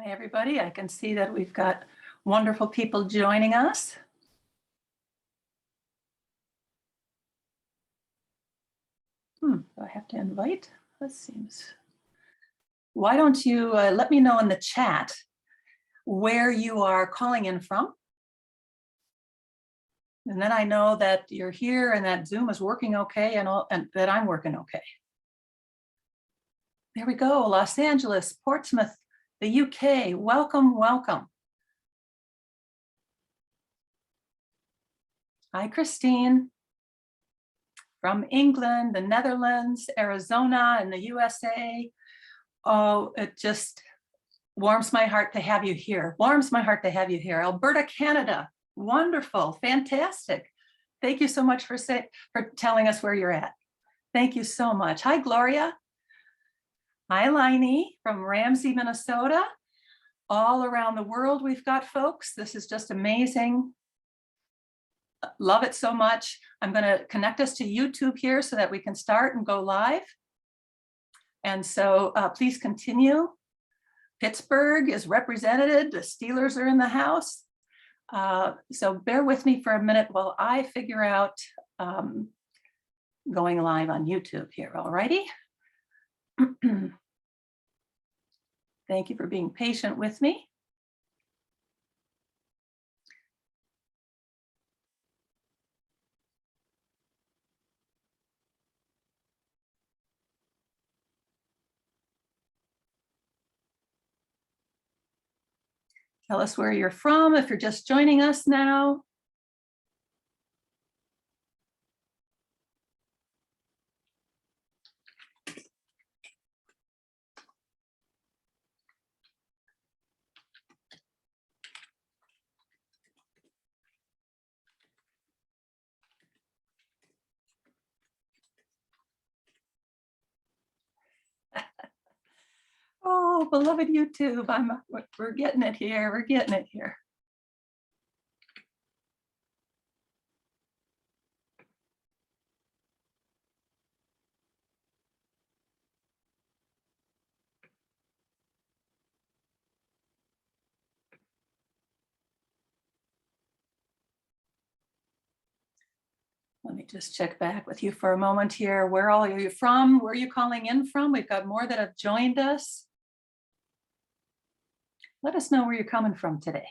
Hi, everybody. I can see that we've got wonderful people joining us. Do I have to invite? That seems. Why don't you let me know in the chat where you are calling in from? And then I know that you're here and that Zoom is working okay and that I'm working okay. There we go. Los Angeles, Portsmouth, the UK. Welcome, welcome. Hi, Christine. From England, the Netherlands, Arizona, and the USA. Oh, it just warms my heart to have you here. Warms my heart to have you here. Alberta, Canada. Wonderful, fantastic. Thank you so much for telling us where you're at. Thank you so much. Hi, Gloria. Hi, Lainey from Ramsey, Minnesota. All around the world, we've got folks. This is just amazing. Love it so much. I'm going to connect us to YouTube here so that we can start and go live. And so please continue. Pittsburgh is represented. The Steelers are in the house. So bear with me for a minute while I figure out going live on YouTube here. All righty. Thank you for being patient with me. Tell us where you're from if you're just joining us now. Oh, beloved YouTube, we're getting it here. We're getting it here. Let me just check back with you for a moment here. Where all are you from? Where are you calling in from? We've got more that have joined us. Let us know where you're coming from today.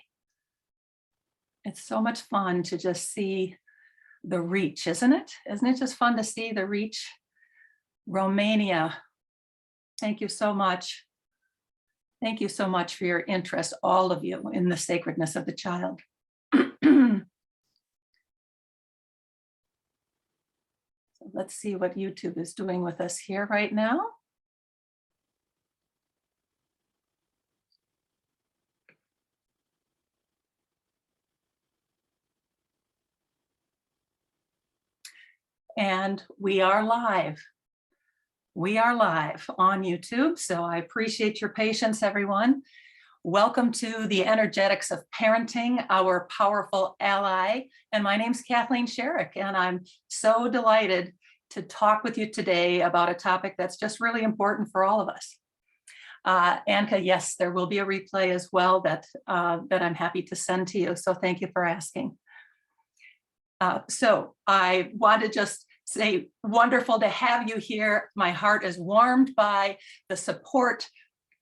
It's so much fun to just see the reach, isn't it? Isn't it just fun to see the reach? Romania, thank you so much. Thank you so much for your interest, all of you, in the sacredness of the child. So let's see what YouTube is doing with us here right now. And we are live. We are live on YouTube, so I appreciate your patience, everyone. Welcome to the Energetics of Parenting, our powerful ally. And my name's Kathleen Sherrick, and I'm so delighted to talk with you today about a topic that's just really important for all of us. Anka, yes, there will be a replay as well that I'm happy to send to you, so thank you for asking. So I want to just say, wonderful to have you here. My heart is warmed by the support,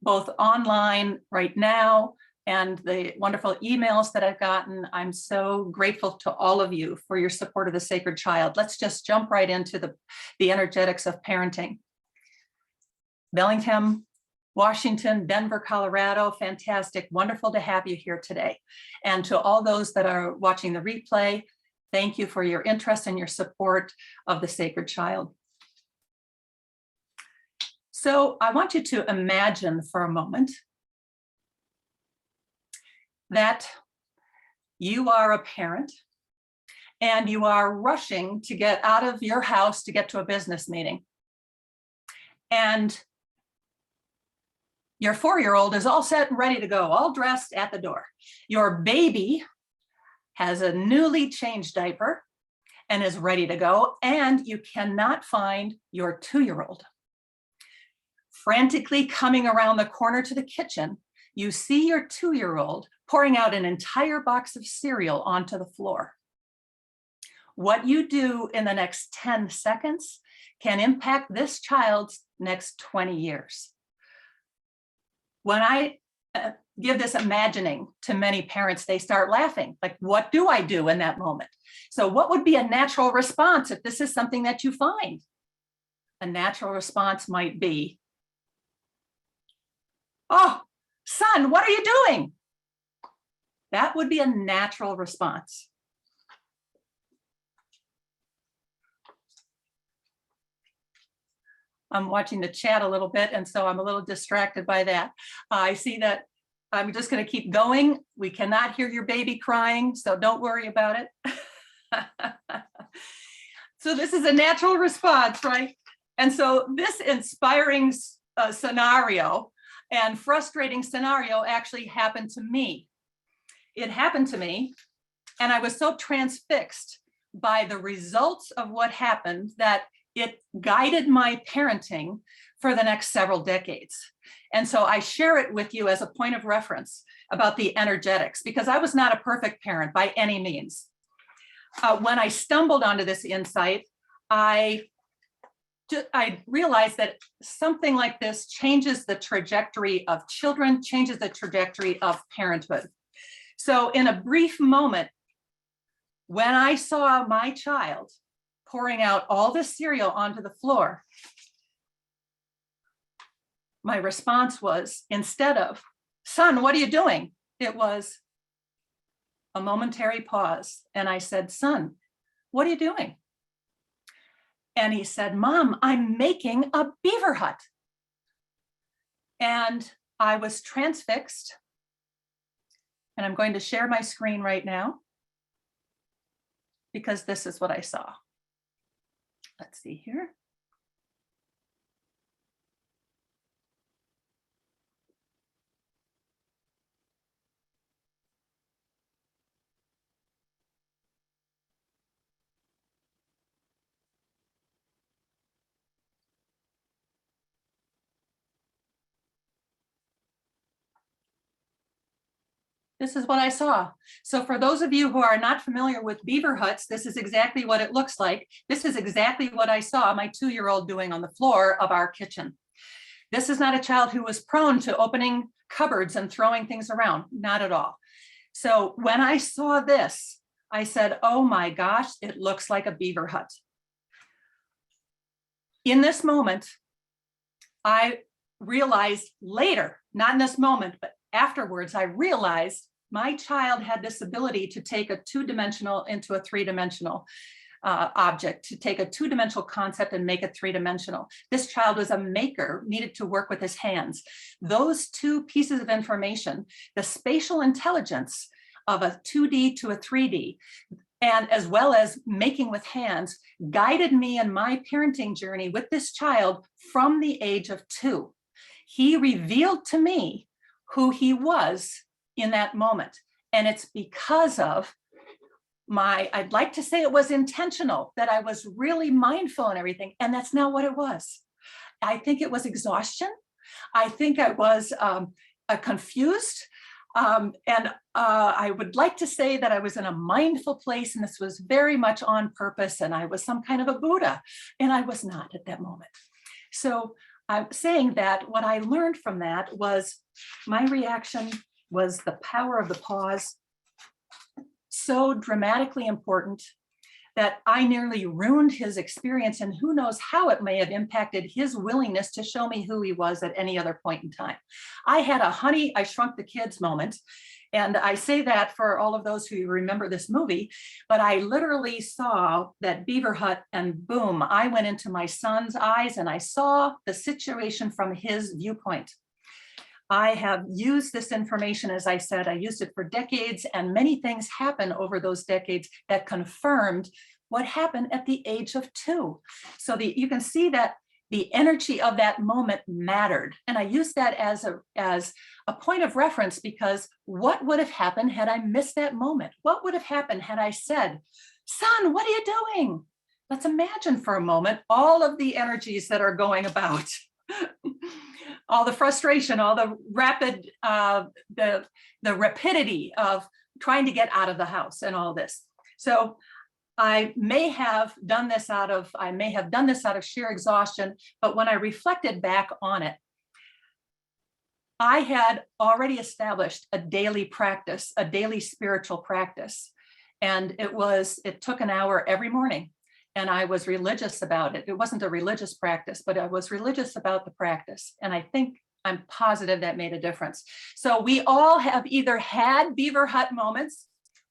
both online right now and the wonderful emails that I've gotten. I'm so grateful to all of you for your support of the sacred child. Let's just jump right into the energetics of parenting. Bellingham, Washington, Denver, Colorado, fantastic, wonderful to have you here today. And to all those that are watching the replay, thank you for your interest and your support of the sacred child. So I want you to imagine for a moment that you are a parent and you are rushing to get out of your house to get to a business meeting. And your 4-year-old is all set and ready to go, all dressed at the door. Your baby has a newly changed diaper and is ready to go, and you cannot find your 2-year-old. Frantically coming around the corner to the kitchen, You see your 2-year-old pouring out an entire box of cereal onto the floor. What you do in the next 10 seconds can impact this child's next 20 years. When I give this imagining to many parents, they start laughing. Like, what do I do in that moment? So what would be a natural response if this is something that you find? A natural response might be, oh, son, what are you doing? That would be a natural response. I'm watching the chat a little bit, and so I'm a little distracted by that. I see that I'm just going to keep going. We cannot hear your baby crying, so don't worry about it. So this is a natural response, right? And so this inspiring scenario and frustrating scenario actually happened to me. It happened to me, and I was so transfixed by the results of what happened that it guided my parenting for the next several decades. And so I share it with you as a point of reference about the energetics, because I was not a perfect parent by any means. When I stumbled onto this insight, I realized that something like this changes the trajectory of children, changes the trajectory of parenthood. So in a brief moment, when I saw my child pouring out all the cereal onto the floor, my response was, instead of, son, what are you doing? It was a momentary pause. And I said, son, what are you doing? And he said, Mom, I'm making a beaver hut. And I was transfixed. And I'm going to share my screen right now, because this is what I saw. Let's see here. This is what I saw. So for those of you who are not familiar with beaver huts, this is exactly what it looks like. This is exactly what I saw my 2-year-old doing on the floor of our kitchen. This is not a child who was prone to opening cupboards and throwing things around, not at all. So when I saw this, I said, oh my gosh, it looks like a beaver hut. In this moment, I realized later, not in this moment, but afterwards, I realized my child had this ability to take a 2-dimensional into a 3-dimensional object, to take a 2-dimensional concept and make it 3-dimensional. This child was a maker, needed to work with his hands. Those two pieces of information, the spatial intelligence of a 2D to a 3D, and as well as making with hands, guided me in my parenting journey with this child from the age of 2. He revealed to me who he was in that moment. And it's because of I'd like to say it was intentional, that I was really mindful and everything. And that's not what it was. I think it was exhaustion. I think I was confused. And I would like to say that I was in a mindful place, and this was very much on purpose, and I was some kind of a Buddha, and I was not at that moment. So I'm saying that what I learned from that was my reaction was the power of the pause, so dramatically important that I nearly ruined his experience, and who knows how it may have impacted his willingness to show me who he was at any other point in time. I had a Honey, I Shrunk the Kids moment. And I say that for all of those who remember this movie, but I literally saw that beaver hut, and boom, I went into my son's eyes and I saw the situation from his viewpoint. I have used this information, as I said, I used it for decades, and many things happen over those decades that confirmed what happened at the age of 2. So you can see that the energy of that moment mattered. And I use that as a point of reference, because what would have happened had I missed that moment? What would have happened had I said, son, what are you doing? Let's imagine for a moment all of the energies that are going about. all the frustration, all the rapid, the rapidity of trying to get out of the house and all this. So I may have done this out of sheer exhaustion, but when I reflected back on it, I had already established a daily practice, a daily spiritual practice. And it took an hour every morning. And I was religious about it. It wasn't a religious practice, but I was religious about the practice. And I'm positive that made a difference. So we all have either had Beaver Hut moments,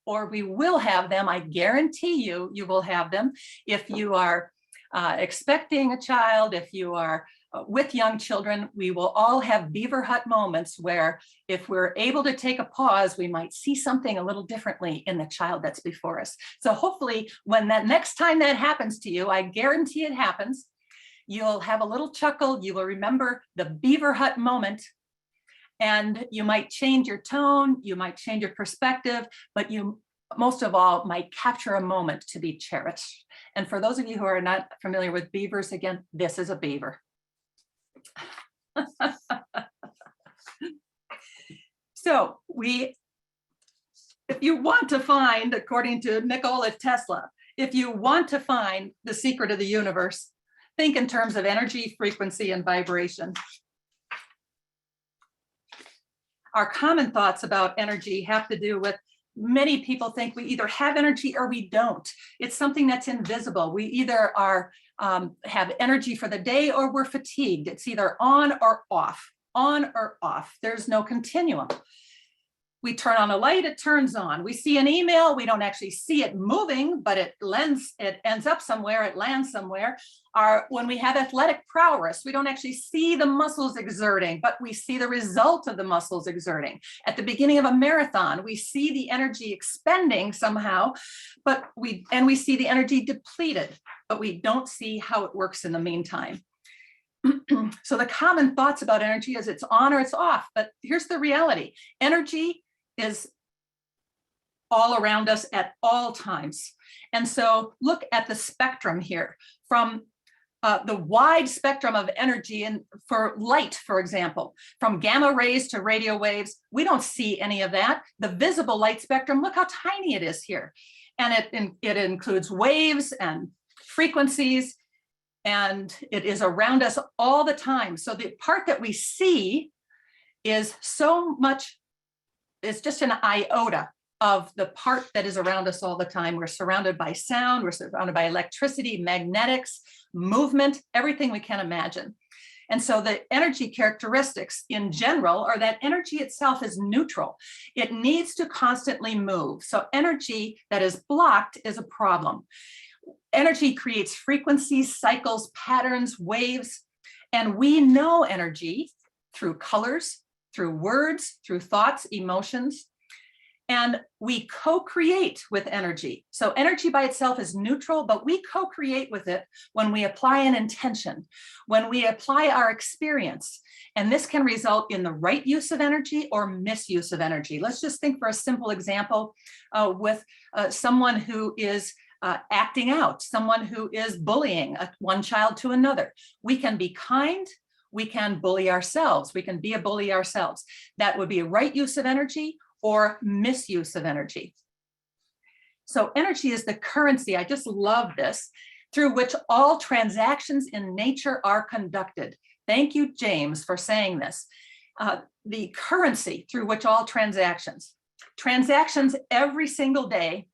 or we will have them. I guarantee you will have them. If you are expecting a child, if you are with young children, we will all have Beaver Hut moments where if we're able to take a pause, we might see something a little differently in the child that's before us. So hopefully when that next time that happens to you, I guarantee it happens, you'll have a little chuckle, you will remember the Beaver Hut moment, and you might change your tone, you might change your perspective, but you most of all might capture a moment to be cherished. And for those of you who are not familiar with beavers, again, this is a beaver. So if you want to find, according to Nikola Tesla, if you want to find the secret of the universe, think in terms of energy, frequency, and vibration. Our common thoughts about energy have to do with, many people think we either have energy or we don't. It's something that's invisible. We either have energy for the day or we're fatigued. It's either on or off, on or off. There's no continuum. We turn on a light, it turns on. We see an email, we don't actually see it moving, but it ends up somewhere, it lands somewhere. When we have athletic prowess, we don't actually see the muscles exerting, but we see the result of the muscles exerting. At the beginning of a marathon, we see the energy expending somehow, but we see the energy depleted, but we don't see how it works in the meantime. So the common thoughts about energy is it's on or it's off, but here's the reality. Energy is all around us at all times. And so look at the spectrum here, from the wide spectrum of energy, and for light, for example, from gamma rays to radio waves, we don't see any of that. The visible light spectrum, look how tiny it is here. And it includes waves and frequencies, and it is around us all the time. So the part that we see is so much, it's just an iota of the part that is around us all the time. We're surrounded by sound, we're surrounded by electricity, magnetics, movement, everything we can imagine. And so the energy characteristics in general are that energy itself is neutral. It needs to constantly move. So energy that is blocked is a problem. Energy creates frequencies, cycles, patterns, waves, and we know energy through colors, through words, through thoughts, emotions, and we co-create with energy. So energy by itself is neutral, but we co-create with it when we apply an intention, when we apply our experience. And this can result in the right use of energy or misuse of energy. Let's just think for a simple example with someone who is acting out, someone who is bullying one child to another. We can be kind, we can bully ourselves, we can be a bully ourselves. That would be a right use of energy or misuse of energy. So energy is the currency, I just love this, through which all transactions in nature are conducted. Thank you, James, for saying this. The currency through which all transactions every single day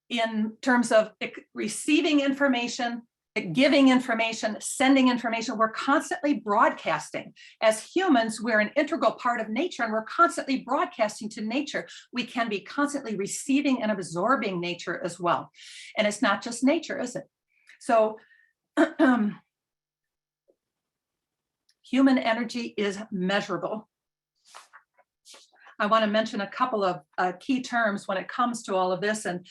in terms of receiving information, giving information, sending information, we're constantly broadcasting. As humans, we're an integral part of nature, and we're constantly broadcasting to nature. We can be constantly receiving and absorbing nature as well. And it's not just nature, is it? So human energy is measurable. I want to mention a couple of key terms when it comes to all of this. And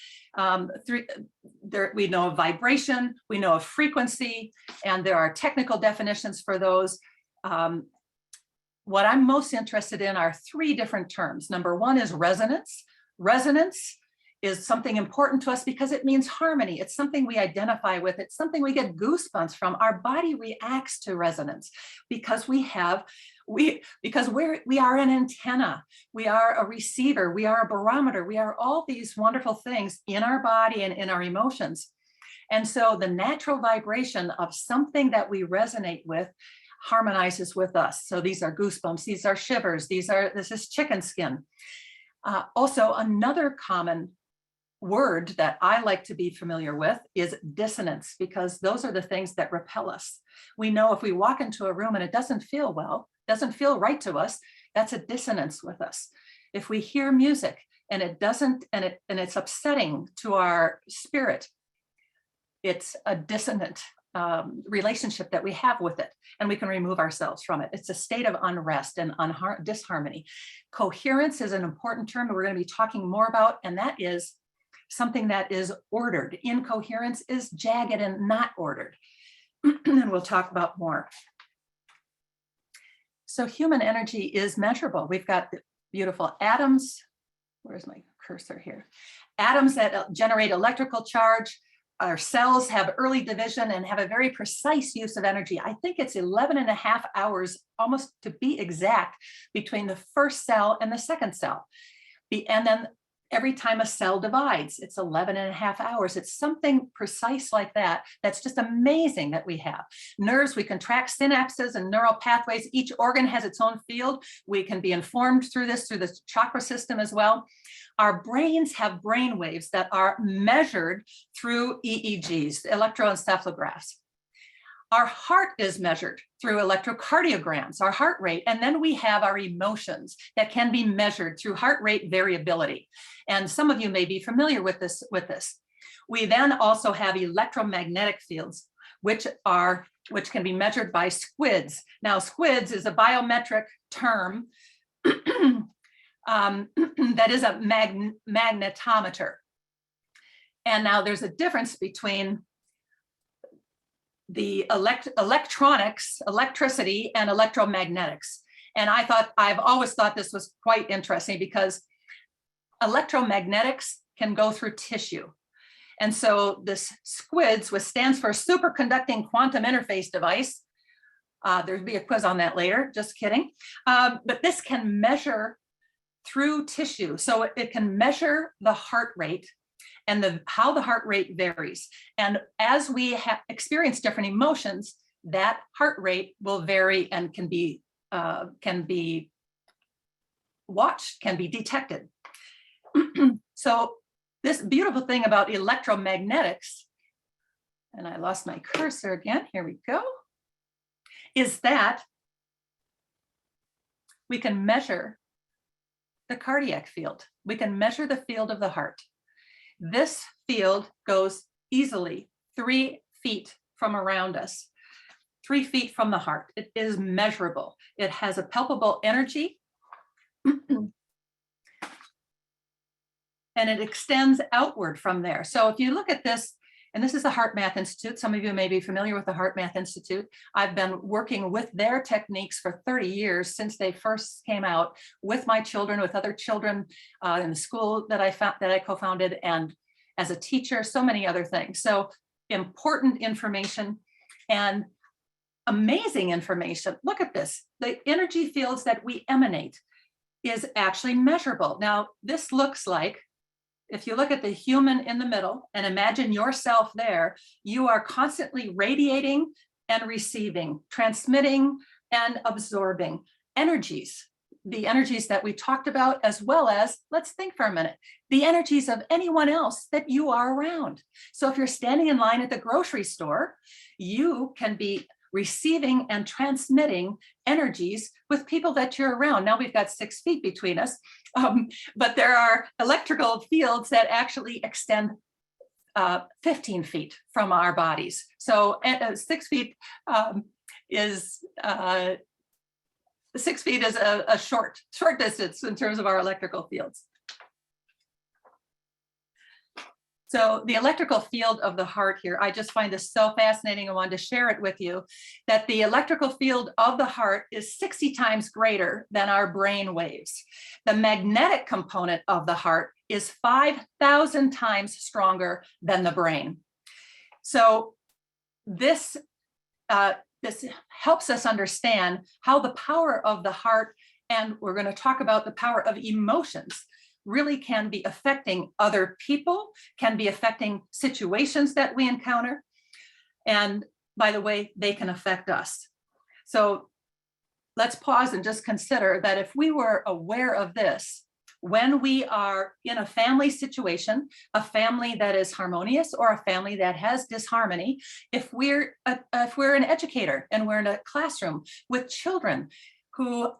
we know of vibration, we know of frequency, and there are technical definitions for those. What I'm most interested in are three different terms. Number one is resonance. Resonance is something important to us because it means harmony. It's something we identify with. It's something we get goosebumps from. Our body reacts to resonance because we are an antenna. We are a receiver. We are a barometer. We are all these wonderful things in our body and in our emotions. And so the natural vibration of something that we resonate with harmonizes with us. So these are goosebumps, these are shivers, this is chicken skin. Also, another common word that I like to be familiar with is dissonance, because those are the things that repel us. We know if we walk into a room and it doesn't feel well, doesn't feel right to us, that's a dissonance with us. If we hear music and it doesn't, and it's upsetting to our spirit, it's a dissonant relationship that we have with it, and we can remove ourselves from it. It's a state of unrest and disharmony. Coherence is an important term that we're going to be talking more about, and that is something that is ordered. Incoherence is jagged and not ordered. And we'll talk about more. So human energy is measurable. We've got beautiful atoms. Where's my cursor here? Atoms that generate electrical charge. Our cells have early division and have a very precise use of energy. I think it's 11.5 hours, almost to be exact, between the first cell and the second cell. And then every time a cell divides, it's 11.5 hours. It's something precise like that. That's just amazing that we have. Nerves, we can track synapses and neural pathways. Each organ has its own field. We can be informed through the chakra system as well. Our brains have brain waves that are measured through EEGs, electroencephalographs. Our heart is measured through electrocardiograms, our heart rate, and then we have our emotions that can be measured through heart rate variability. And some of you may be familiar with this. We then also have electromagnetic fields, which can be measured by squids. Now, squids is a biometric term that is a magnetometer. And now there's a difference between the electronics, electricity, and electromagnetics. And I've always thought this was quite interesting because electromagnetics can go through tissue. And so this SQUIDS, which stands for Superconducting Quantum Interface Device, there'll be a quiz on that later, just kidding. But this can measure through tissue. So it can measure the heart rate and how the heart rate varies. And as we experience different emotions, that heart rate will vary and can be watched, can be detected. So this beautiful thing about electromagnetics, and I lost my cursor again, here we go, is that we can measure the cardiac field. We can measure the field of the heart. This field goes easily 3 feet from around us, 3 feet from the heart. It is measurable. It has a palpable energy. And it extends outward from there. So if you look at this, and this is the Heart Math Institute. Some of you may be familiar with the Heart Math Institute. I've been working with their techniques for 30 years since they first came out with my children, with other children in the school that I co-founded, and as a teacher, so many other things. So important information and amazing information. Look at this. The energy fields that we emanate is actually measurable. Now, this looks like, if you look at the human in the middle and imagine yourself there, you are constantly radiating and receiving, transmitting and absorbing energies, the energies that we talked about, as well as, let's think for a minute, the energies of anyone else that you are around. So if you're standing in line at the grocery store, you can be receiving and transmitting energies with people that you're around. Now we've got 6 feet between us, but there are electrical fields that actually extend 15 feet from our bodies. So 6 feet is 6 feet is a short distance in terms of our electrical fields. So the electrical field of the heart here, I just find this so fascinating. I wanted to share it with you, that the electrical field of the heart is 60 times greater than our brain waves. The magnetic component of the heart is 5,000 times stronger than the brain. So this helps us understand how the power of the heart, and we're going to talk about the power of emotions, really can be affecting other people, can be affecting situations that we encounter. And by the way, they can affect us. So let's pause and just consider that if we were aware of this, when we are in a family situation, a family that is harmonious or a family that has disharmony, if we're an educator and we're in a classroom with children who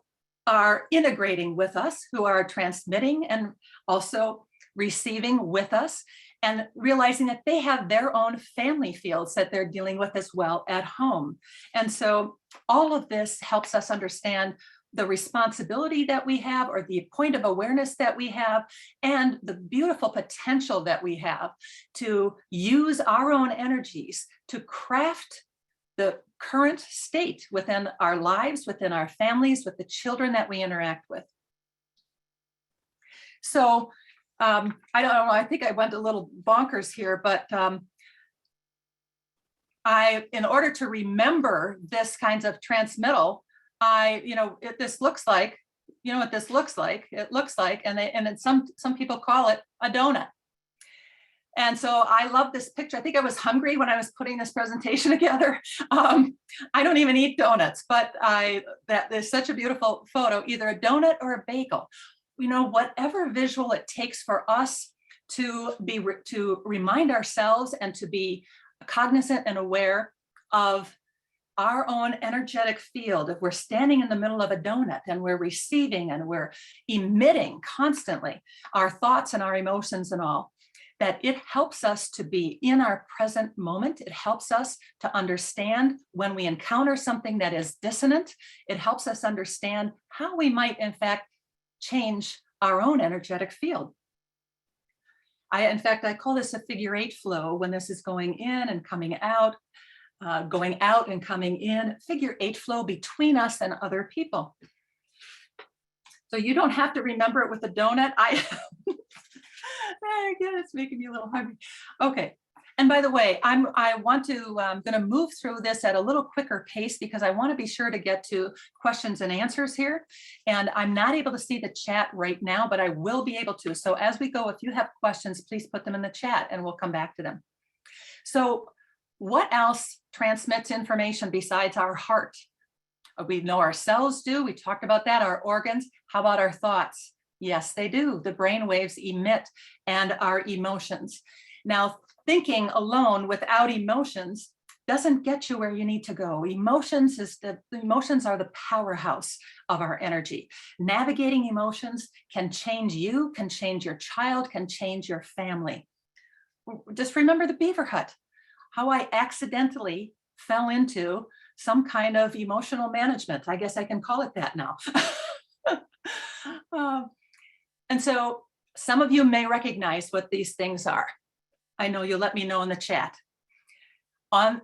are integrating with us, who are transmitting and also receiving with us, and realizing that they have their own family fields that they're dealing with as well at home. And so all of this helps us understand the responsibility that we have, or the point of awareness that we have, and the beautiful potential that we have to use our own energies to craft the current state within our lives, within our families, with the children that we interact with. So I don't know, I think I went a little bonkers here, but in order to remember this kinds of transmittal, this looks like, you know what this looks like? It looks like, and some people call it a donut. And so I love this picture. I think I was hungry when I was putting this presentation together. I don't even eat donuts, but that is such a beautiful photo, either a donut or a bagel. You know, whatever visual it takes for us to remind ourselves and to be cognizant and aware of our own energetic field. If we're standing in the middle of a donut and we're receiving and we're emitting constantly our thoughts and our emotions and all, that it helps us to be in our present moment. It helps us to understand when we encounter something that is dissonant. It helps us understand how we might, in fact, change our own energetic field. In fact, I call this a figure 8 flow when this is going in and coming out. Going out and coming in, figure 8 flow between us and other people. So you don't have to remember it with a donut. Again, it's making me a little hungry. Okay, and by the way, I'm going to move through this at a little quicker pace because I want to be sure to get to questions and answers here. And I'm not able to see the chat right now, but I will be able to. So as we go, if you have questions, please put them in the chat and we'll come back to them. So what else transmits information besides our heart? We know our cells do. We talked about that, our organs. How about our thoughts? Yes, they do. The brain waves emit, and our emotions. Now, thinking alone without emotions doesn't get you where you need to go. Emotions are the powerhouse of our energy. Navigating emotions can change you, can change your child, can change your family. Just remember the Beaver Hut. How I accidentally fell into some kind of emotional management. I guess I can call it that now. And so some of you may recognize what these things are. I know you'll let me know in the chat. On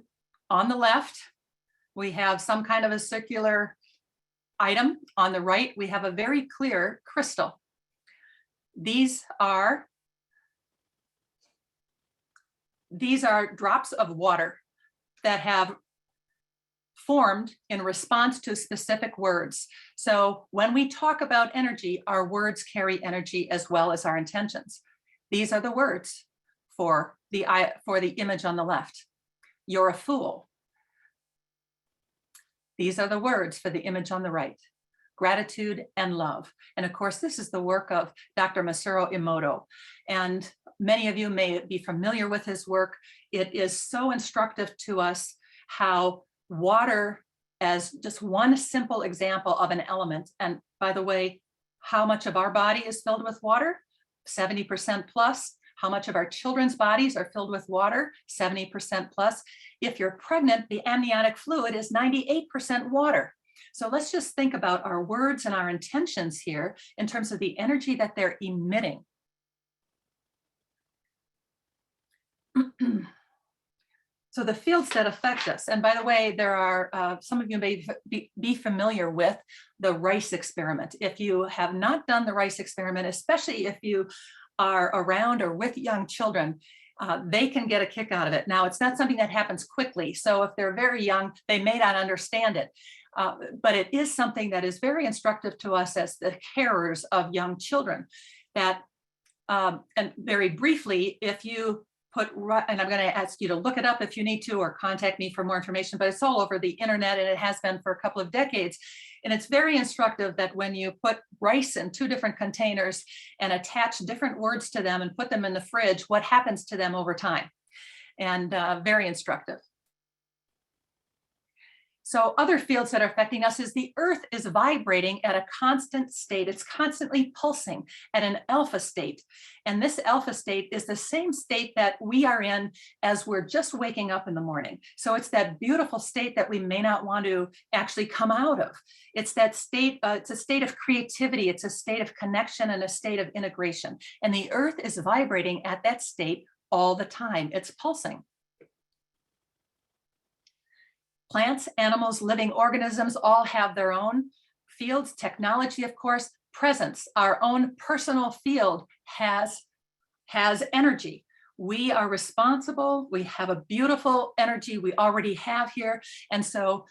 the left, we have some kind of a circular item. On the right, we have a very clear crystal. These are drops of water that have formed in response to specific words. So when we talk about energy, our words carry energy as well as our intentions. These are the words for the image on the left. You're a fool. These are the words for the image on the right. Gratitude and love. And of course, this is the work of Dr. Masaru Emoto. And many of you may be familiar with his work. It is so instructive to us how water, as just one simple example of an element, and by the way, how much of our body is filled with water? 70% plus. How much of our children's bodies are filled with water? 70% plus. If you're pregnant, the amniotic fluid is 98% water. So let's just think about our words and our intentions here in terms of the energy that they're emitting. So the fields that affect us, and by the way, there are, some of you may be familiar with the rice experiment. If you have not done the rice experiment, especially if you are around or with young children, they can get a kick out of it. Now, it's not something that happens quickly. So if they're very young, they may not understand it. But it is something that is very instructive to us as the carers of young children. That, and very briefly, if you put, and I'm going to ask you to look it up if you need to, or contact me for more information, but it's all over the internet, and it has been for a couple of decades. And it's very instructive that when you put rice in 2 different containers and attach different words to them and put them in the fridge, what happens to them over time. And very instructive. So other fields that are affecting us is the earth is vibrating at a constant state. It's constantly pulsing at an alpha state. And this alpha state is the same state that we are in as we're just waking up in the morning. So it's that beautiful state that we may not want to actually come out of. It's that state, it's a state of creativity. It's a state of connection and a state of integration. And the earth is vibrating at that state all the time. It's pulsing. Plants, animals, living organisms all have their own fields. Technology, of course, presence, our own personal field has energy. We are responsible. We have a beautiful energy we already have here. And so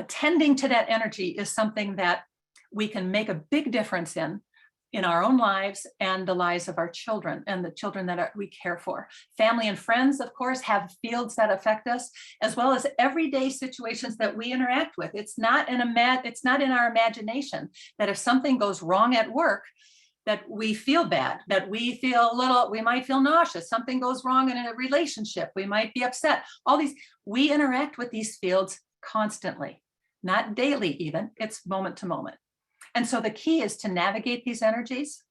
tending to that energy is something that we can make a big difference in our own lives and the lives of our children and the children that we care for. Family and friends, of course, have fields that affect us, as well as everyday situations that we interact with. It's not in our imagination that if something goes wrong at work, that we feel bad, that we might feel nauseous, something goes wrong in a relationship, we might be upset. All these, we interact with these fields constantly, not daily even, it's moment to moment. And so the key is to navigate these energies.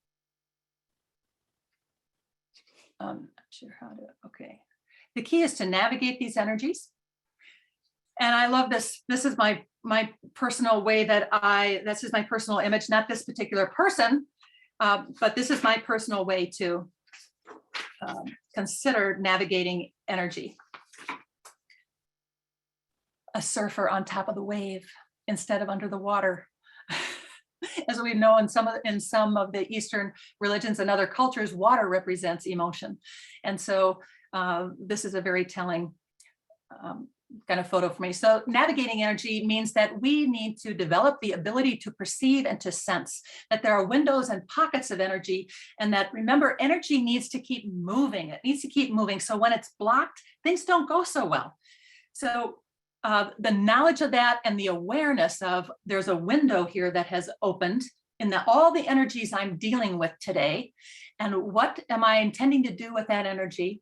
Not sure how to, okay. The key is to navigate these energies. And I love this. This is my personal way this is my personal image, not this particular person, but this is my personal way to consider navigating energy. A surfer on top of the wave instead of under the water. As we know, in some of the Eastern religions and other cultures, water represents emotion. And so this is a very telling kind of photo for me. So navigating energy means that we need to develop the ability to perceive and to sense that there are windows and pockets of energy, and that, remember, energy needs to keep moving. It needs to keep moving. So when it's blocked, things don't go so well. So the knowledge of that and the awareness of there's a window here that has opened in all the energies I'm dealing with today, and what am I intending to do with that energy,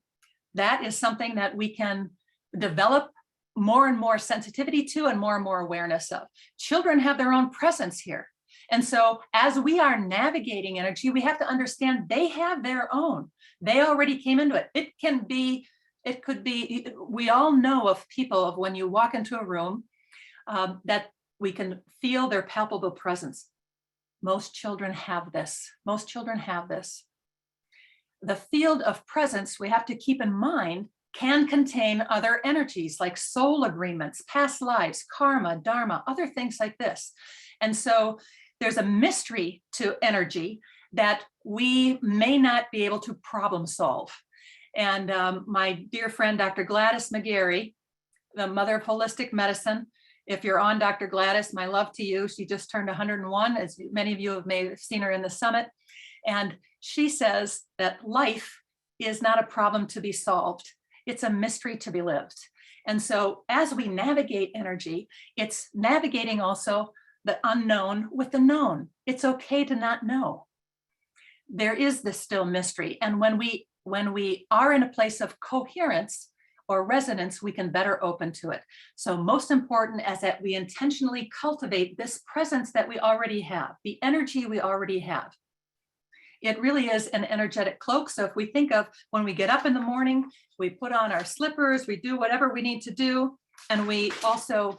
that is something that we can develop more and more sensitivity to and more awareness of. Children have their own presence here. And so as we are navigating energy, we have to understand they have their own. They already came into it. It could be, we all know of people of when you walk into a room that we can feel their palpable presence. Most children have this. Most children have this. The field of presence, we have to keep in mind, can contain other energies like soul agreements, past lives, karma, dharma, other things like this. And so there's a mystery to energy that we may not be able to problem solve. And my dear friend, Dr. Gladys McGarry, the mother of holistic medicine, if you're on Dr. Gladys, my love to you. She just turned 101, as many of you may have seen her in the summit. And she says that life is not a problem to be solved. It's a mystery to be lived. And so as we navigate energy, it's navigating also the unknown with the known. It's okay to not know. There is this still mystery. And when we are in a place of coherence or resonance, we can better open to it. So most important is that we intentionally cultivate this presence that we already have, the energy we already have. It really is an energetic cloak. So if we think of when we get up in the morning, we put on our slippers, we do whatever we need to do, and we also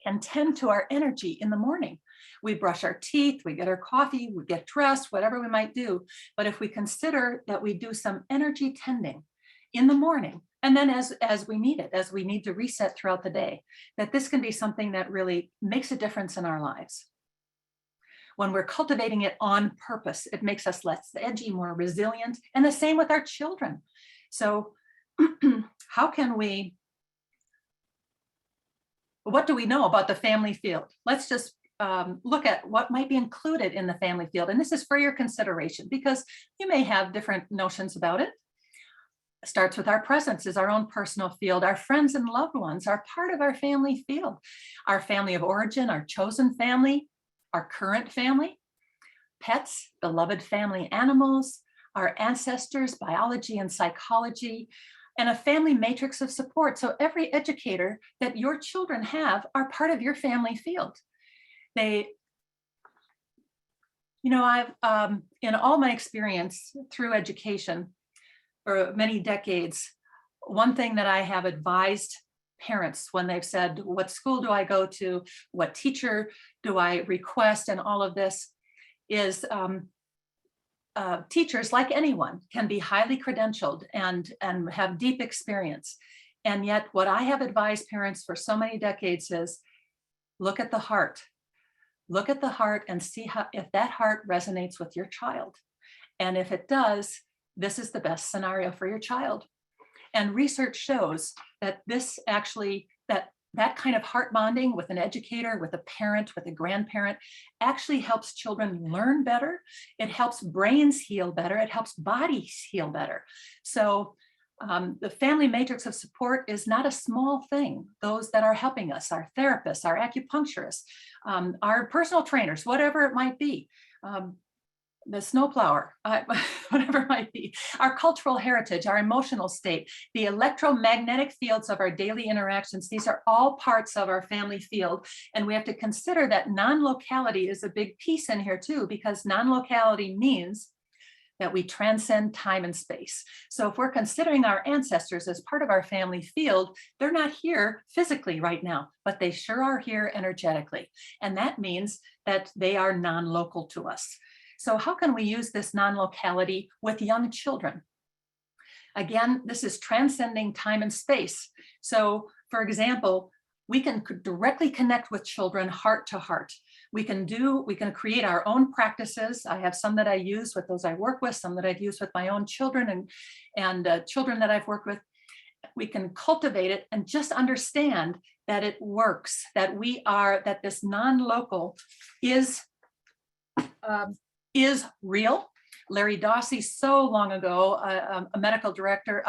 can tend to our energy in the morning. We brush our teeth, we get our coffee, we get dressed, whatever we might do. But if we consider that we do some energy tending in the morning, and then as we need it, as we need to reset throughout the day, that this can be something that really makes a difference in our lives. When we're cultivating it on purpose, it makes us less edgy, more resilient, and the same with our children. So how can we, what do we know about the family field? Let's just look at what might be included in the family field. And this is for your consideration because you may have different notions about it. It starts with our presence is our own personal field. Our friends and loved ones are part of our family field. Our family of origin, our chosen family, our current family, pets, beloved family animals, our ancestors, biology and psychology, and a family matrix of support. So every educator that your children have are part of your family field. They, I've, in all my experience through education for many decades, one thing that I have advised parents when they've said, what school do I go to? What teacher do I request? And all of this is teachers, like anyone, can be highly credentialed and have deep experience. And yet what I have advised parents for so many decades is look at the heart. Look at the heart and see if that heart resonates with your child. And if it does, this is the best scenario for your child. And research shows that this actually, that kind of heart bonding with an educator, with a parent, with a grandparent, actually helps children learn better. It helps brains heal better. It helps bodies heal better. So the family matrix of support is not a small thing. Those that are helping us, our therapists, our acupuncturists, our personal trainers, whatever it might be, the snowplower, whatever it might be, our cultural heritage, our emotional state, the electromagnetic fields of our daily interactions, these are all parts of our family field. And we have to consider that non-locality is a big piece in here too, because non-locality means that we transcend time and space. So if we're considering our ancestors as part of our family field, they're not here physically right now, but they sure are here energetically. And that means that they are non-local to us. So how can we use this non-locality with young children? Again, this is transcending time and space. So for example, we can directly connect with children heart to heart. We can create our own practices. I have some that I use with those I work with, some that I've used with my own children and children that I've worked with. We can cultivate it and just understand that it works, that this non-local is real. Larry Dawsey, so long ago, a medical doctor,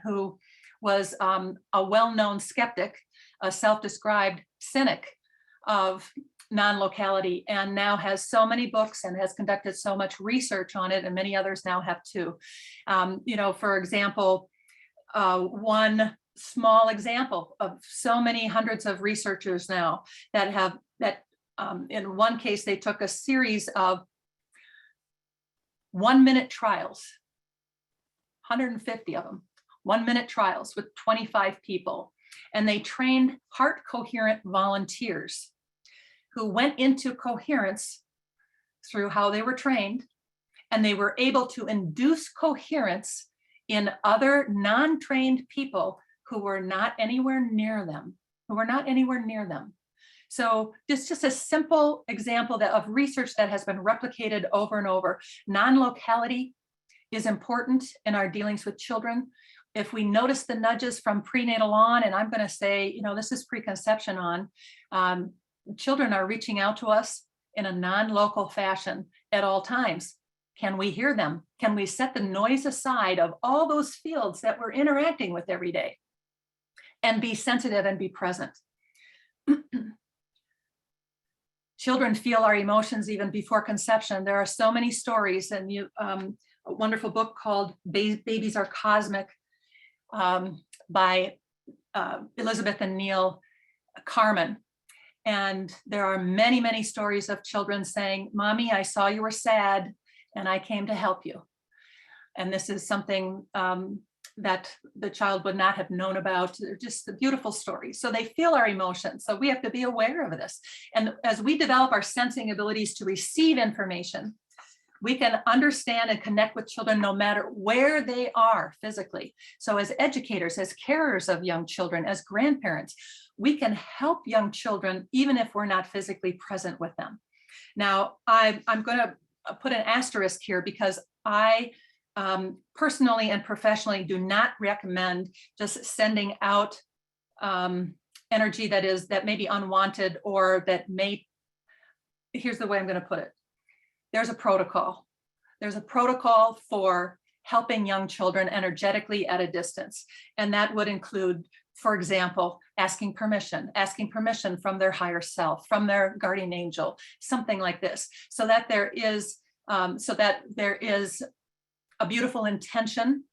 who was a well-known skeptic, a self-described cynic of non-locality, and now has so many books and has conducted so much research on it, and many others now have too. For example, one small example of so many hundreds of researchers now that in one case, they took a series of 1-minute trials, 150 of them, 1-minute trials with 25 people. And they trained heart coherent volunteers who went into coherence through how they were trained, and they were able to induce coherence in other non-trained people who were not anywhere near them, So this is just a simple example of research that has been replicated over and over. Non-locality is important in our dealings with children. If we notice the nudges from prenatal on, and I'm going to say, this is preconception on, children are reaching out to us in a non-local fashion at all times. Can we hear them? Can we set the noise aside of all those fields that we're interacting with every day and be sensitive and be present? Children feel our emotions even before conception. There are so many stories, and a wonderful book called Babies Are Cosmic by Elizabeth and Neil Carmen. And there are many, many stories of children saying, "Mommy, I saw you were sad and I came to help you." And this is something that the child would not have known about. They're just beautiful stories. So they feel our emotions. So we have to be aware of this. And as we develop our sensing abilities to receive information, we can understand and connect with children no matter where they are physically. So as educators, as carers of young children, as grandparents, we can help young children even if we're not physically present with them. Now, I'm going to put an asterisk here because I personally and professionally do not recommend just sending out energy that may be unwanted, or that may, here's the way I'm going to put it. There's a protocol. There's a protocol for helping young children energetically at a distance. And that would include, for example, asking permission from their higher self, from their guardian angel, something like this, so that there is a beautiful intention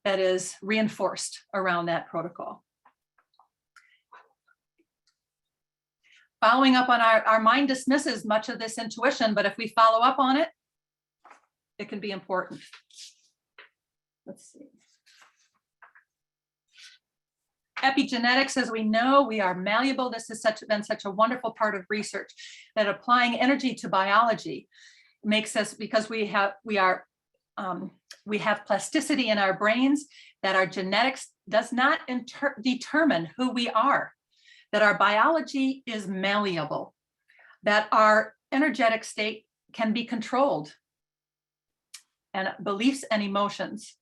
that is reinforced around that protocol. Following up on our mind dismisses much of this intuition, but if we follow up on it, it can be important. Let's see. Epigenetics, as we know, we are malleable. This has been such a wonderful part of research, that applying energy to biology makes us, because we have plasticity in our brains, that our genetics does not determine who we are, that our biology is malleable, that our energetic state can be controlled, and beliefs and emotions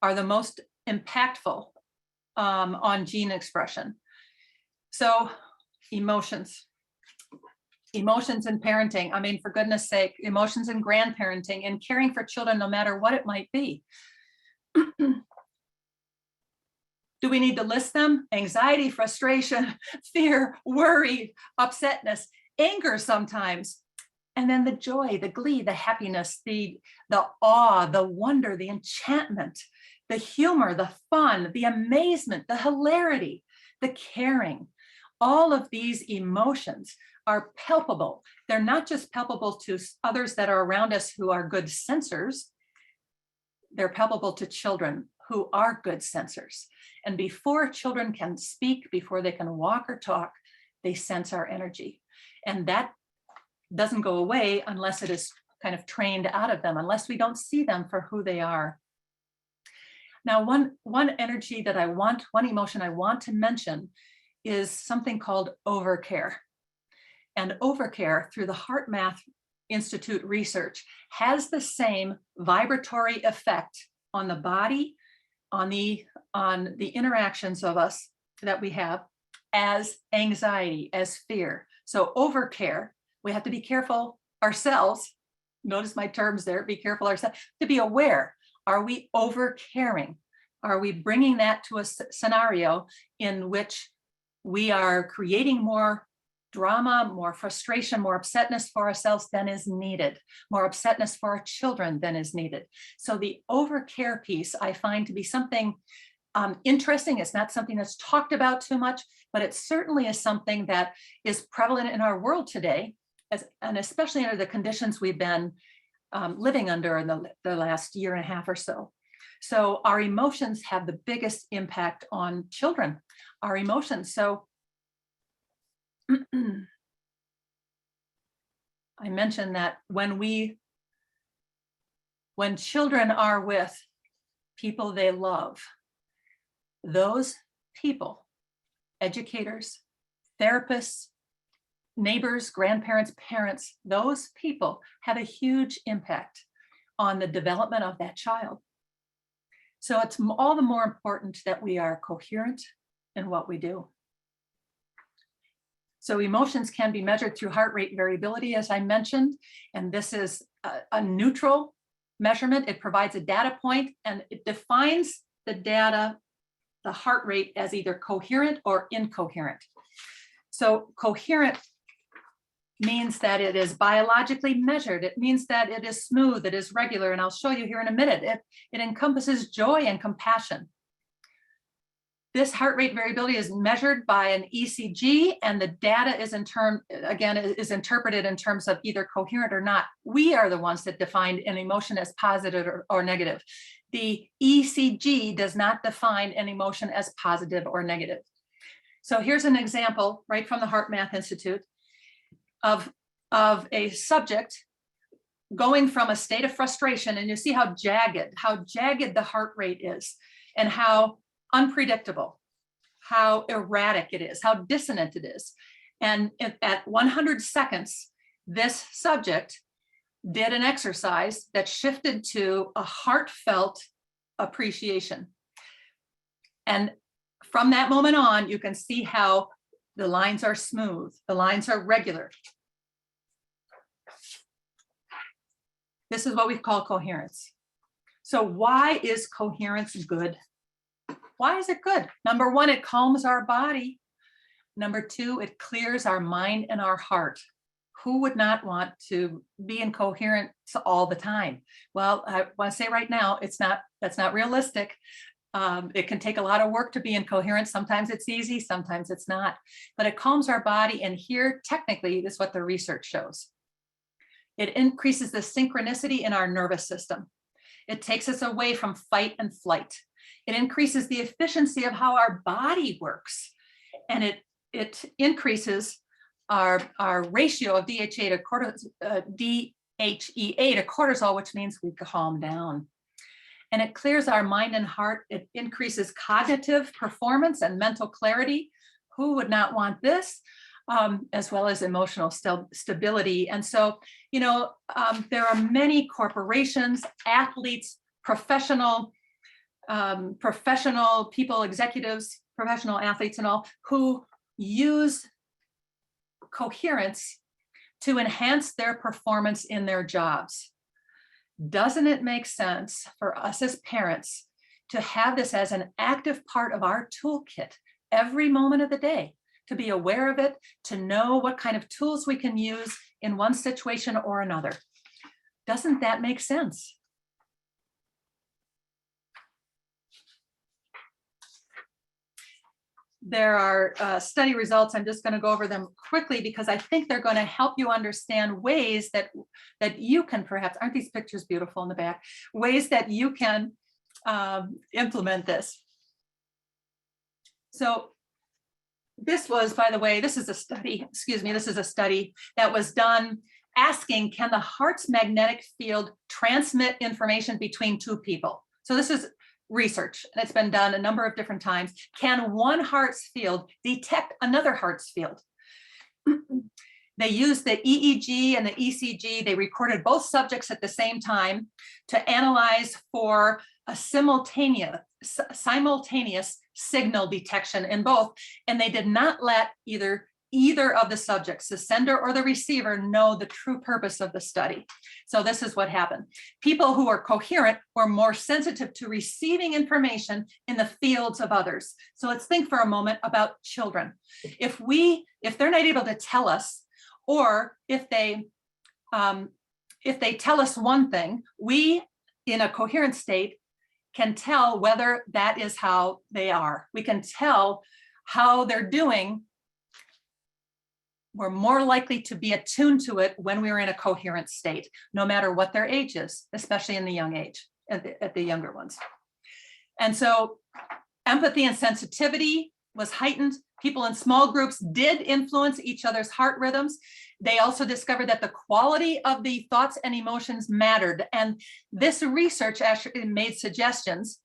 are the most impactful on gene expression. So emotions in parenting, I mean, for goodness sake, emotions in grandparenting and caring for children, no matter what it might be. Do we need to list them? Anxiety, frustration, fear, worry, upsetness, anger sometimes. And then the joy, the glee, the happiness, the awe, the wonder, the enchantment, the humor, the fun, the amazement, the hilarity, the caring. All of these emotions are palpable. They're not just palpable to others that are around us who are good sensors. They're palpable to children who are good sensors. And before children can speak, before they can walk or talk, they sense our energy. And that doesn't go away unless it is kind of trained out of them, unless we don't see them for who they are. Now, one energy that one emotion I want to mention is something called overcare. And overcare, through the HeartMath Institute research, has the same vibratory effect on the body, on the interactions of us that we have, as anxiety, as fear. So overcare, we have to be careful ourselves. Notice my terms there, be careful ourselves, to be aware. Are we overcaring? Are we bringing that to a scenario in which we are creating more drama, more frustration, more upsetness for ourselves than is needed, more upsetness for our children than is needed? So the overcare piece I find to be something interesting. It's not something that's talked about too much, but it certainly is something that is prevalent in our world today, and especially under the conditions we've been living under in the last year and a half or so. So our emotions have the biggest impact on children, our emotions. So I mentioned that when children are with people they love, those people, educators, therapists, neighbors, grandparents, parents, those people have a huge impact on the development of that child. So it's all the more important that we are coherent in what we do. So emotions can be measured through heart rate variability, as I mentioned, and this is a neutral measurement. It provides a data point and it defines the data, the heart rate, as either coherent or incoherent. So coherent means that it is biologically measured. It means that it is smooth, it is regular, and I'll show you here in a minute. It encompasses joy and compassion. This heart rate variability is measured by an ECG, and the data is is interpreted in terms of either coherent or not. We are the ones that define an emotion as positive or negative. The ECG does not define an emotion as positive or negative. So here's an example right from the HeartMath Institute of a subject going from a state of frustration, and you see how jagged the heart rate is, and how unpredictable, how erratic it is, how dissonant it is. And at 100 seconds, this subject did an exercise that shifted to a heartfelt appreciation. And from that moment on, you can see how the lines are smooth, the lines are regular. This is what we call coherence. So why is coherence good? Why is it good? Number one, it calms our body. Number two, it clears our mind and our heart. Who would not want to be in coherence all the time? Well, I want to say right now, that's not realistic. It can take a lot of work to be in coherence. Sometimes it's easy, sometimes it's not. But it calms our body. And here, technically, this is what the research shows. It increases the synchronicity in our nervous system. It takes us away from fight and flight. It increases the efficiency of how our body works. And it increases our ratio of DHEA to cortisol, which means we calm down. And it clears our mind and heart. It increases cognitive performance and mental clarity. Who would not want this? As well as emotional stability. And so, there are many corporations, athletes, professional people, executives, professional athletes and all, who use coherence to enhance their performance in their jobs. Doesn't it make sense for us as parents to have this as an active part of our toolkit every moment of the day, to be aware of it, to know what kind of tools we can use in one situation or another? Doesn't that make sense? There are study results. I'm just going to go over them quickly because I think they're going to help you understand ways that you can perhaps, aren't these pictures beautiful in the back? Ways that you can implement this. So this was, by the way, this is a study that was done asking, can the heart's magnetic field transmit information between two people? So this is research, and it's been done a number of different times. Can one heart's field detect another heart's field? They used the EEG and the ECG. They recorded both subjects at the same time to analyze for a simultaneous signal detection in both, and they did not let either of the subjects, the sender or the receiver, know the true purpose of the study. So this is what happened. People who are coherent were more sensitive to receiving information in the fields of others. So let's think for a moment about children. If they're not able to tell us, or if they tell us one thing, we, in a coherent state, can tell whether that is how they are. We can tell how they're doing. We're more likely to be attuned to it when we are in a coherent state, no matter what their age is, especially in the young age, at the younger ones. And so empathy and sensitivity was heightened. People in small groups did influence each other's heart rhythms. They also discovered that the quality of the thoughts and emotions mattered. And this research actually made suggestions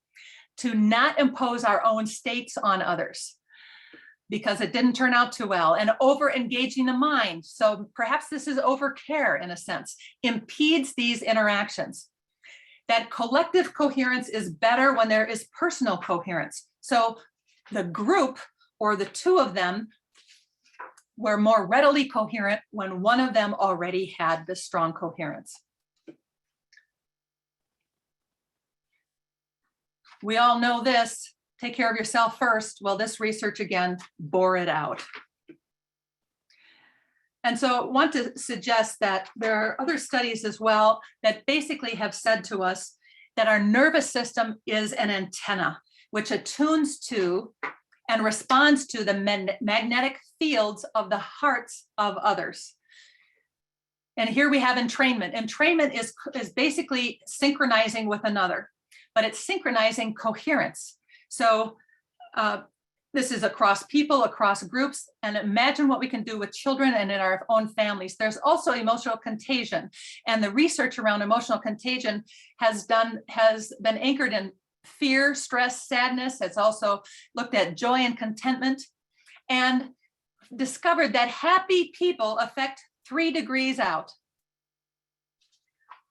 to not impose our own states on others, because it didn't turn out too well, and over engaging the mind. So perhaps this is overcare in a sense, impedes these interactions. That collective coherence is better when there is personal coherence. So the group, or the two of them, were more readily coherent when one of them already had the strong coherence. We all know this. Take care of yourself first. Well, this research again bore it out. And so I want to suggest that there are other studies as well that basically have said to us that our nervous system is an antenna which attunes to and responds to the magnetic fields of the hearts of others. And here we have entrainment. Entrainment is basically synchronizing with another, but it's synchronizing coherence. So this is across people, across groups, and imagine what we can do with children and in our own families. There's also emotional contagion, and the research around emotional contagion has been anchored in fear, stress, sadness. It's also looked at joy and contentment, and discovered that happy people affect 3 degrees out.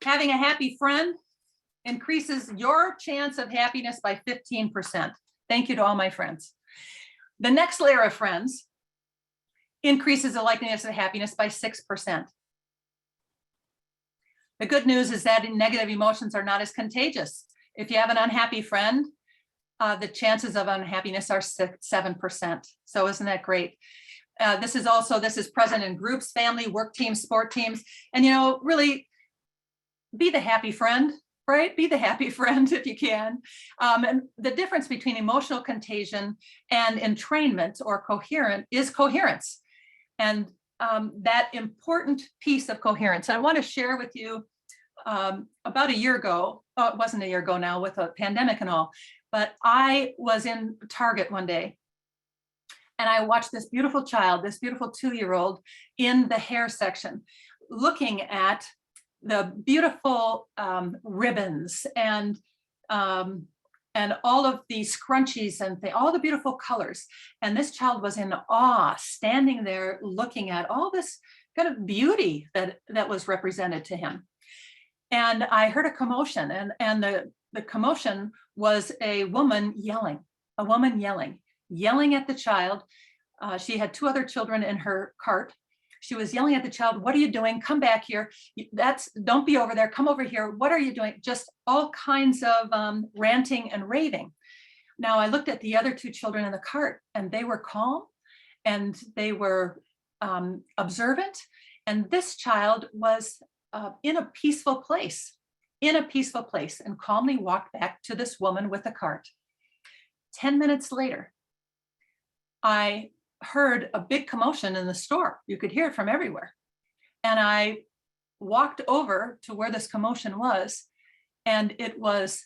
Having a happy friend increases your chance of happiness by 15%. Thank you to all my friends. The next layer of friends increases the likeliness of happiness by 6%. The good news is that negative emotions are not as contagious. If you have an unhappy friend, the chances of unhappiness are 7%. So isn't that great? This is present in groups, family, work teams, sport teams, and really be the happy friend, right? Be the happy friend if you can. And the difference between emotional contagion and entrainment or coherent is coherence. And that important piece of coherence. I want to share with you about a year ago, it wasn't a year ago now with a pandemic and all, but I was in Target one day and I watched this beautiful child, this beautiful 2-year-old in the hair section, looking at the beautiful ribbons and all of the scrunchies and all the beautiful colors. And this child was in awe, standing there looking at all this kind of beauty that was represented to him. And I heard a commotion, and the commotion was a woman yelling at the child. She had 2 other children in her cart. She was yelling at the child, "What are you doing? Come back here. Don't be over there. Come over here. What are you doing?" Just all kinds of ranting and raving. Now I looked at the other 2 children in the cart, and they were calm and they were observant. And this child was in a peaceful place, and calmly walked back to this woman with the cart. 10 minutes later, I heard a big commotion in the store. You could hear it from everywhere. And I walked over to where this commotion was, and it was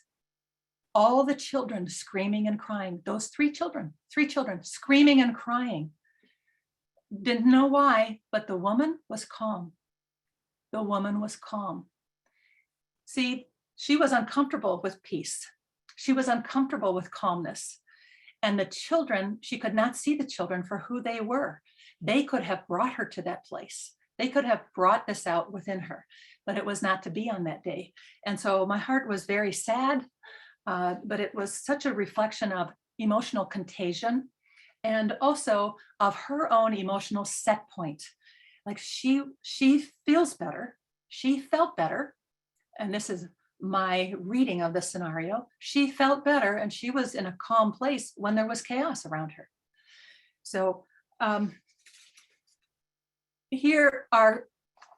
all the children screaming and crying. Those three children screaming and crying. Didn't know why, but the woman was calm. The woman was calm. See, she was uncomfortable with peace. She was uncomfortable with calmness. And the children, she could not see the children for who they were. They could have brought her to that place. They could have brought this out within her, but it was not to be on that day. And so my heart was very sad, but it was such a reflection of emotional contagion and also of her own emotional set point. Like she feels better. She felt better. And this is my reading of the scenario. She felt better and she was in a calm place when there was chaos around her. So here are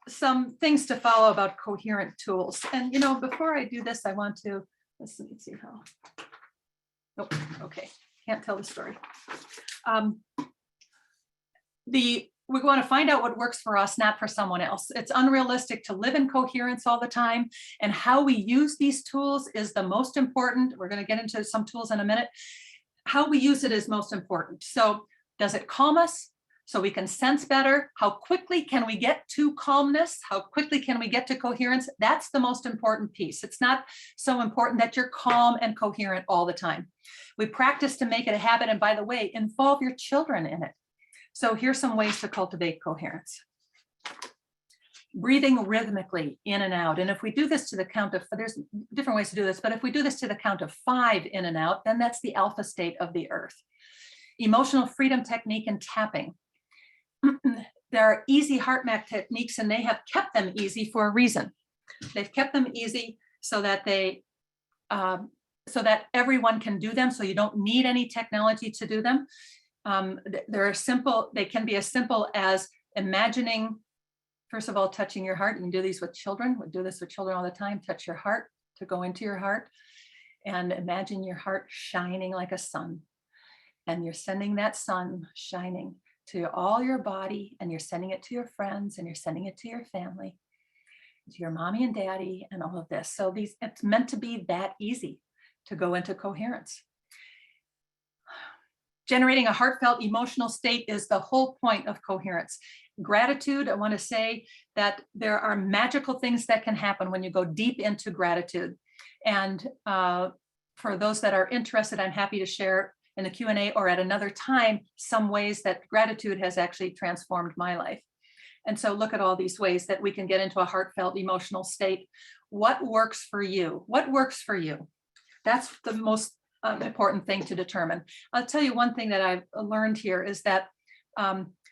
some things to follow about coherent tools. And before I do this, I want to, let's see how, oh, okay, can't tell the story. We want to find out what works for us, not for someone else. It's unrealistic to live in coherence all the time, and how we use these tools is the most important. We're going to get into some tools in a minute. How we use it is most important. So does it calm us so we can sense better? How quickly can we get to calmness? How quickly can we get to coherence? That's the most important piece. It's not so important that you're calm and coherent all the time. We practice to make it a habit. And by the way, involve your children in it. So here's some ways to cultivate coherence. Breathing rhythmically in and out. And if we do this to the count of, there's different ways to do this, but if we do this to the count of 5 in and out, then that's the alpha state of the earth. Emotional freedom technique and tapping. There are easy heart map techniques, and they have kept them easy for a reason. They've kept them easy so that everyone can do them, so you don't need any technology to do them. They're simple. They can be as simple as imagining, first of all, touching your heart. You can do these with children. We do this with children all the time. Touch your heart, to go into your heart, and imagine your heart shining like a sun. And you're sending that sun shining to all your body, and you're sending it to your friends, and you're sending it to your family, to your mommy and daddy, and all of this. So it's meant to be that easy to go into coherence. Generating a heartfelt emotional state is the whole point of coherence. Gratitude, I want to say that there are magical things that can happen when you go deep into gratitude. And for those that are interested, I'm happy to share in the Q&A or at another time some ways that gratitude has actually transformed my life. And so look at all these ways that we can get into a heartfelt emotional state. What works for you? What works for you? That's the most important thing to determine. I'll tell you one thing that I've learned here is that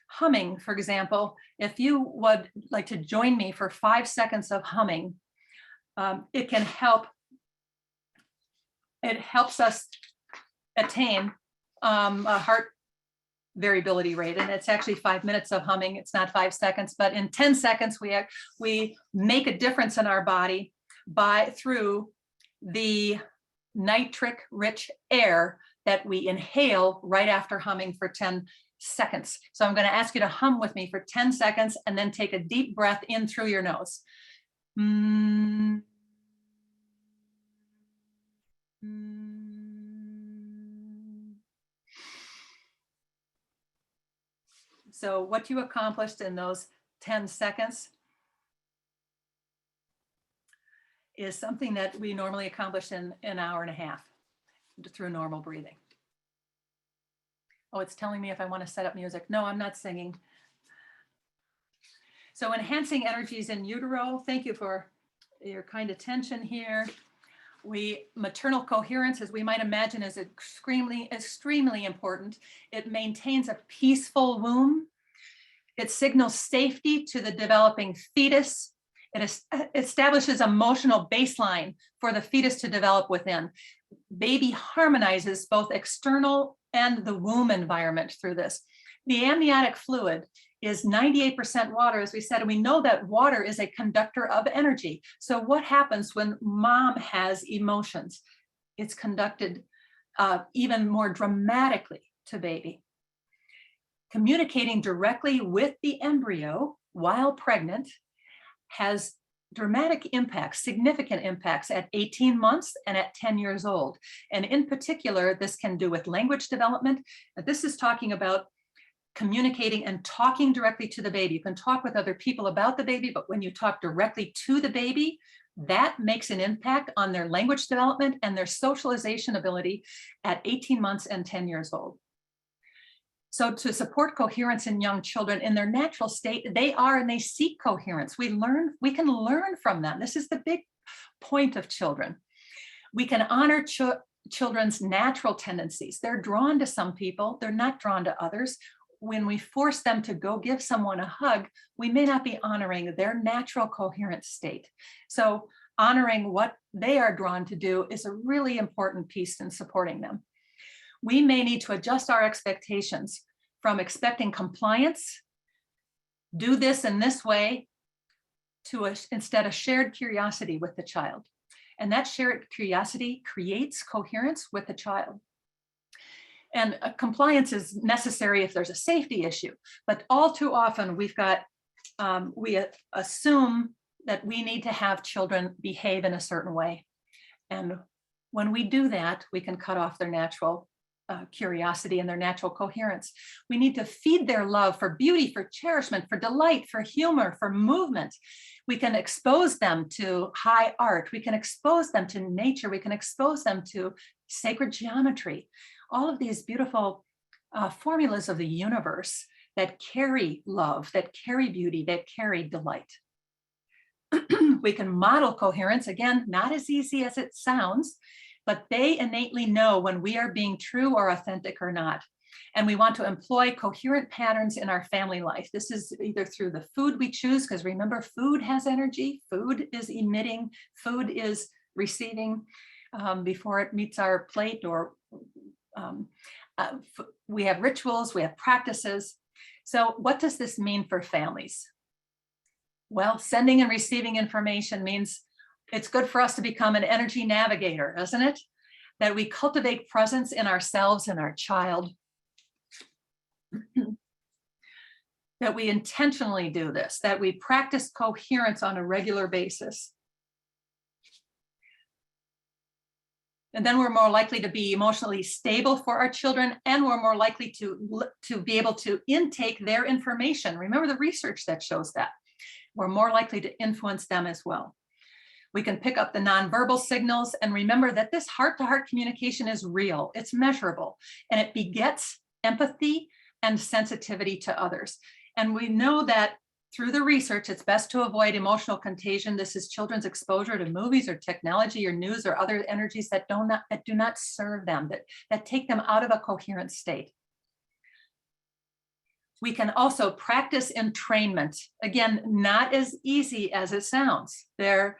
humming, for example, if you would like to join me for 5 seconds of humming, it can help. It helps us attain a heart variability rate, and it's actually 5 minutes of humming. It's not 5 seconds, but in 10 seconds we make a difference in our body through the nitric rich air that we inhale right after humming for 10 seconds. So I'm going to ask you to hum with me for 10 seconds and then take a deep breath in through your nose. So what you accomplished in those 10 seconds is something that we normally accomplish in an hour and a half through normal breathing. Oh, it's telling me if I want to set up music. No, I'm not singing. So enhancing energies in utero. Thank you for your kind attention here. Maternal coherence, as we might imagine, is extremely important. It maintains a peaceful womb. It signals safety to the developing fetus. It establishes emotional baseline for the fetus to develop within. Baby harmonizes both external and the womb environment through this. The amniotic fluid is 98% water, as we said, and we know that water is a conductor of energy. So what happens when mom has emotions? It's conducted even more dramatically to baby. Communicating directly with the embryo while pregnant has dramatic impacts, significant impacts at 18 months and at 10 years old. And in particular, this can do with language development. This is talking about communicating and talking directly to the baby. You can talk with other people about the baby, but when you talk directly to the baby, that makes an impact on their language development and their socialization ability at 18 months and 10 years old. So to support coherence in young children in their natural state, they seek coherence. We can learn from them. This is the big point of children. We can honor children's natural tendencies. They're drawn to some people, they're not drawn to others. When we force them to go give someone a hug, we may not be honoring their natural coherent state. So honoring what they are drawn to do is a really important piece in supporting them. We may need to adjust our expectations from expecting compliance, do this in this way, to instead a shared curiosity with the child. And that shared curiosity creates coherence with the child. And compliance is necessary if there's a safety issue, but all too often we assume that we need to have children behave in a certain way. And when we do that, we can cut off their natural curiosity and their natural coherence. We need to feed their love for beauty, for cherishment, for delight, for humor, for movement. We can expose them to high art. We can expose them to nature. We can expose them to sacred geometry. All of these beautiful formulas of the universe that carry love, that carry beauty, that carry delight. We can model coherence, again, not as easy as it sounds, but they innately know when we are being true or authentic or not. And we want to employ coherent patterns in our family life. This is either through the food we choose, because remember, food has energy, food is emitting, food is receiving before it meets our plate, or we have rituals, we have practices. So what does this mean for families? Well, sending and receiving information means it's good for us to become an energy navigator, isn't it? That we cultivate presence in ourselves and our child. That we intentionally do this, that we practice coherence on a regular basis. And then we're more likely to be emotionally stable for our children, and we're more likely to be able to intake their information. Remember the research that shows that. We're more likely to influence them as well. We can pick up the nonverbal signals, and remember that this heart-to-heart communication is real, it's measurable, and it begets empathy and sensitivity to others. And we know that through the research, it's best to avoid emotional contagion. This is children's exposure to movies or technology or news or other energies that do not serve them, that take them out of a coherent state. We can also practice entrainment. Again, not as easy as it sounds. HeartMath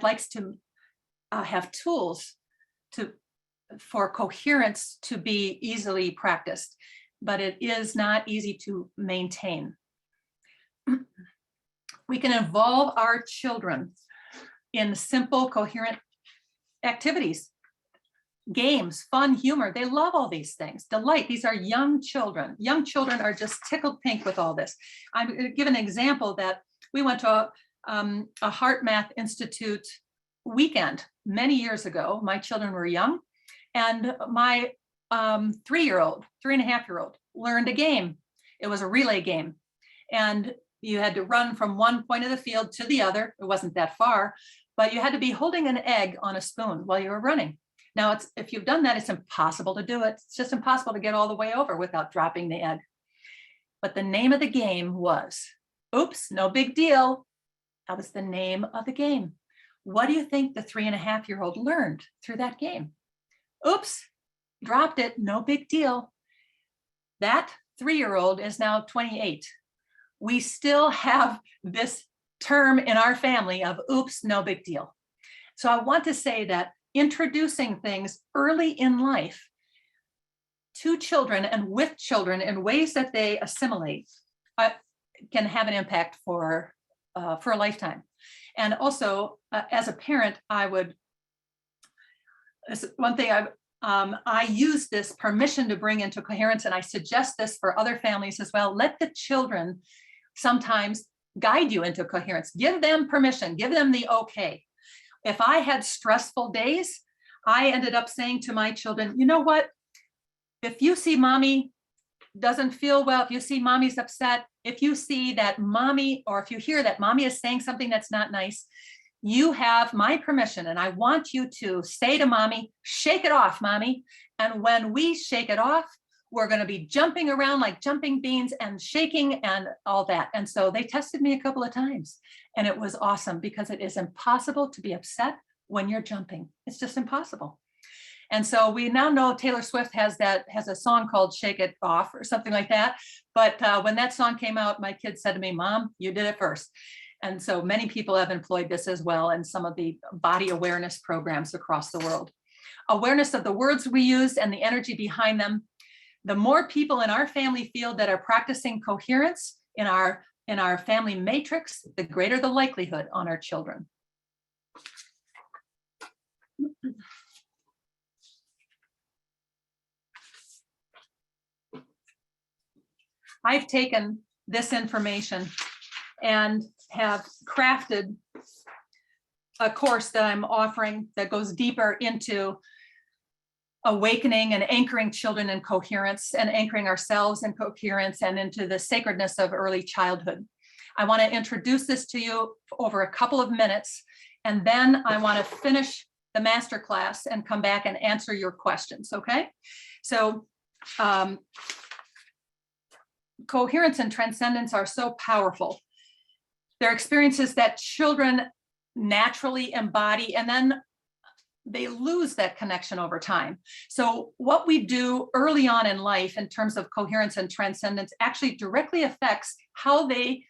likes to have tools for coherence to be easily practiced, but it is not easy to maintain. We can involve our children in simple, coherent activities, games, fun, humor. They love all these things. Delight. These are young children. Young children are just tickled pink with all this. I'm going to give an example that we went to a HeartMath Institute weekend many years ago. My children were young, and my 3.5-year-old learned a game. It was a relay game, and you had to run from one point of the field to the other. It wasn't that far, but you had to be holding an egg on a spoon while you were running. Now, if you've done that, it's impossible to do it. It's just impossible to get all the way over without dropping the egg. But the name of the game was, oops, no big deal. That was the name of the game. What do you think the 3.5-year-old learned through that game? Oops, dropped it, no big deal. That 3-year-old is now 28. We still have this term in our family of oops, no big deal. So I want to say that introducing things early in life to children and with children in ways that they assimilate can have an impact for a lifetime. And also, as a parent, one thing I use this permission to bring into coherence, and I suggest this for other families as well. Let the children sometimes guide you into coherence. Give them permission, give them the okay. If I had stressful days, I ended up saying to my children, you know what? If you see mommy doesn't feel well, if you see mommy's upset, if you see that mommy, or if you hear that mommy is saying something that's not nice, you have my permission, and I want you to say to mommy, shake it off, mommy. And when we shake it off, we're going to be jumping around like jumping beans and shaking and all that. And so they tested me a couple of times, and it was awesome, because it is impossible to be upset when you're jumping. It's just impossible. And so we now know Taylor Swift has a song called Shake It Off or something like that. But when that song came out, my kids said to me, Mom, you did it first. And so many people have employed this as well in some of the body awareness programs across the world. Awareness of the words we use and the energy behind them. The more people in our family field that are practicing coherence in our family matrix, the greater the likelihood on our children. I've taken this information and have crafted a course that I'm offering that goes deeper into awakening and anchoring children in coherence and anchoring ourselves in coherence and into the sacredness of early childhood. I want to introduce this to you over a couple of minutes, and then I want to finish the masterclass and come back and answer your questions, okay? So coherence and transcendence are so powerful. They're experiences that children naturally embody, and then they lose that connection over time. So what we do early on in life in terms of coherence and transcendence actually directly affects how they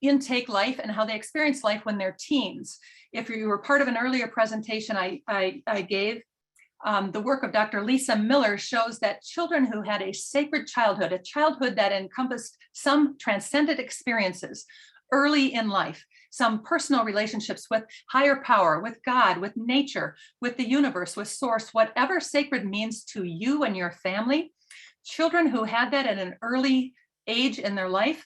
intake life and how they experience life when they're teens. If you were part of an earlier presentation I gave, the work of Dr. Lisa Miller shows that children who had a sacred childhood, a childhood that encompassed some transcendent experiences early in life, some personal relationships with higher power, with God, with nature, with the universe, with source, whatever sacred means to you and your family, children who had that at an early age in their life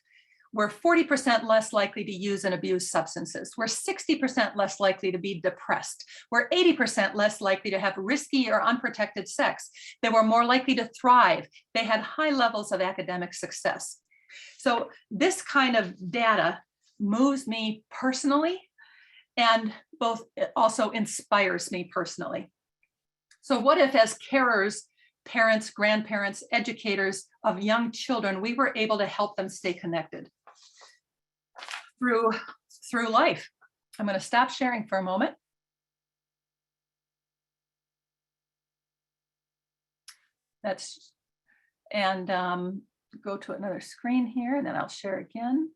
were 40% less likely to use and abuse substances. We're 60% less likely to be depressed. We're 80% less likely to have risky or unprotected sex. They were more likely to thrive. They had high levels of academic success. So this kind of data moves me personally, and it also inspires me personally. So what if, as carers, parents, grandparents, educators, of young children, we were able to help them stay connected through life. I'm going to stop sharing for a moment. And go to another screen here, and then I'll share again.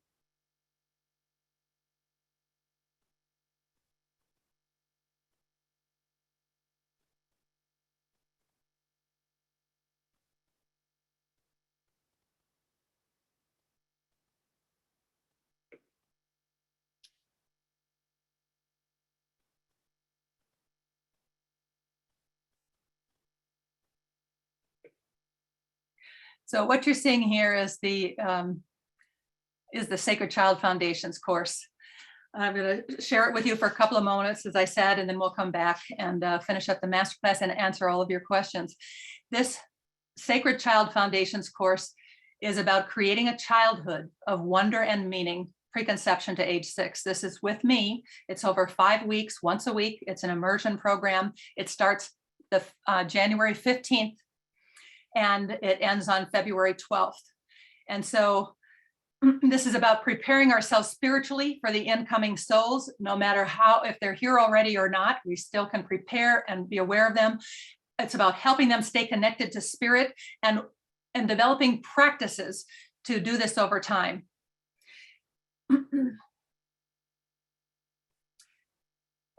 So what you're seeing here is the Sacred Child Foundations course. I'm going to share it with you for a couple of moments, as I said, and then we'll come back and finish up the masterclass and answer all of your questions. This Sacred Child Foundations course is about creating a childhood of wonder and meaning, preconception to age 6. This is with me. It's over 5 weeks, once a week. It's an immersion program. It starts the January 15th. And it ends on February 12th. And so this is about preparing ourselves spiritually for the incoming souls, no matter how, if they're here already or not, we still can prepare and be aware of them. It's about helping them stay connected to spirit and developing practices to do this over time.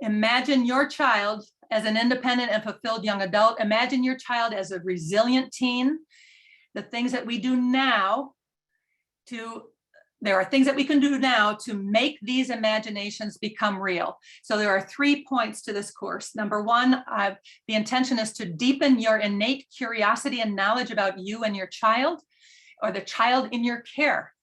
Imagine your child as an independent and fulfilled young adult. Imagine your child as a resilient teen. The things that we do now there are things that we can do now to make these imaginations become real. So there are 3 points to this course. Number 1, the intention is to deepen your innate curiosity and knowledge about you and your child, or the child in your care.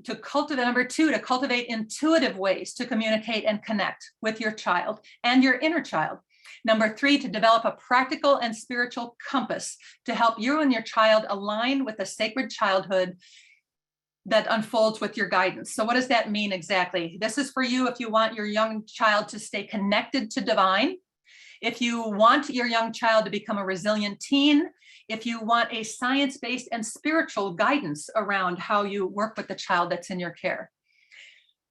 To cultivate, number 2, to cultivate intuitive ways to communicate and connect with your child and your inner child. Number 3, to develop a practical and spiritual compass to help you and your child align with the sacred childhood that unfolds with your guidance. So what does that mean exactly? This is for you if you want your young child to stay connected to divine, if you want your young child to become a resilient teen, if you want a science-based and spiritual guidance around how you work with the child that's in your care.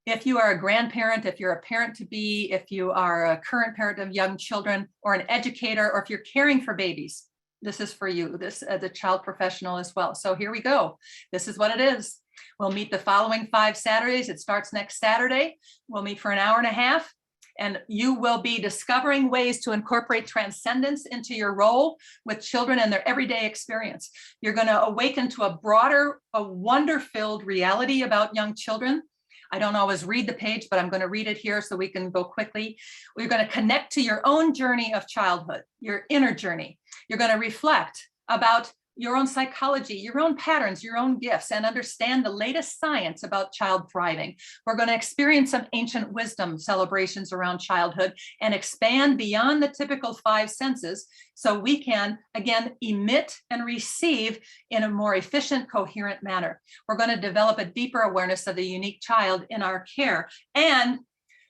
If you are a grandparent, if you're a parent-to-be, if you are a current parent of young children, or an educator, or if you're caring for babies, this is for you, this as a child professional as well. So here we go. This is what it is. We'll meet the following 5 Saturdays. It starts next Saturday. We'll meet for an hour and a half. And you will be discovering ways to incorporate transcendence into your role with children and their everyday experience. You're going to awaken to a broader, a wonder-filled reality about young children. I don't always read the page, but I'm going to read it here so we can go quickly. We're going to connect to your own journey of childhood, your inner journey. You're going to reflect about your own psychology, your own patterns, your own gifts, and understand the latest science about child thriving. We're going to experience some ancient wisdom celebrations around childhood and expand beyond the typical 5 senses so we can, again, emit and receive in a more efficient, coherent manner. We're going to develop a deeper awareness of the unique child in our care. And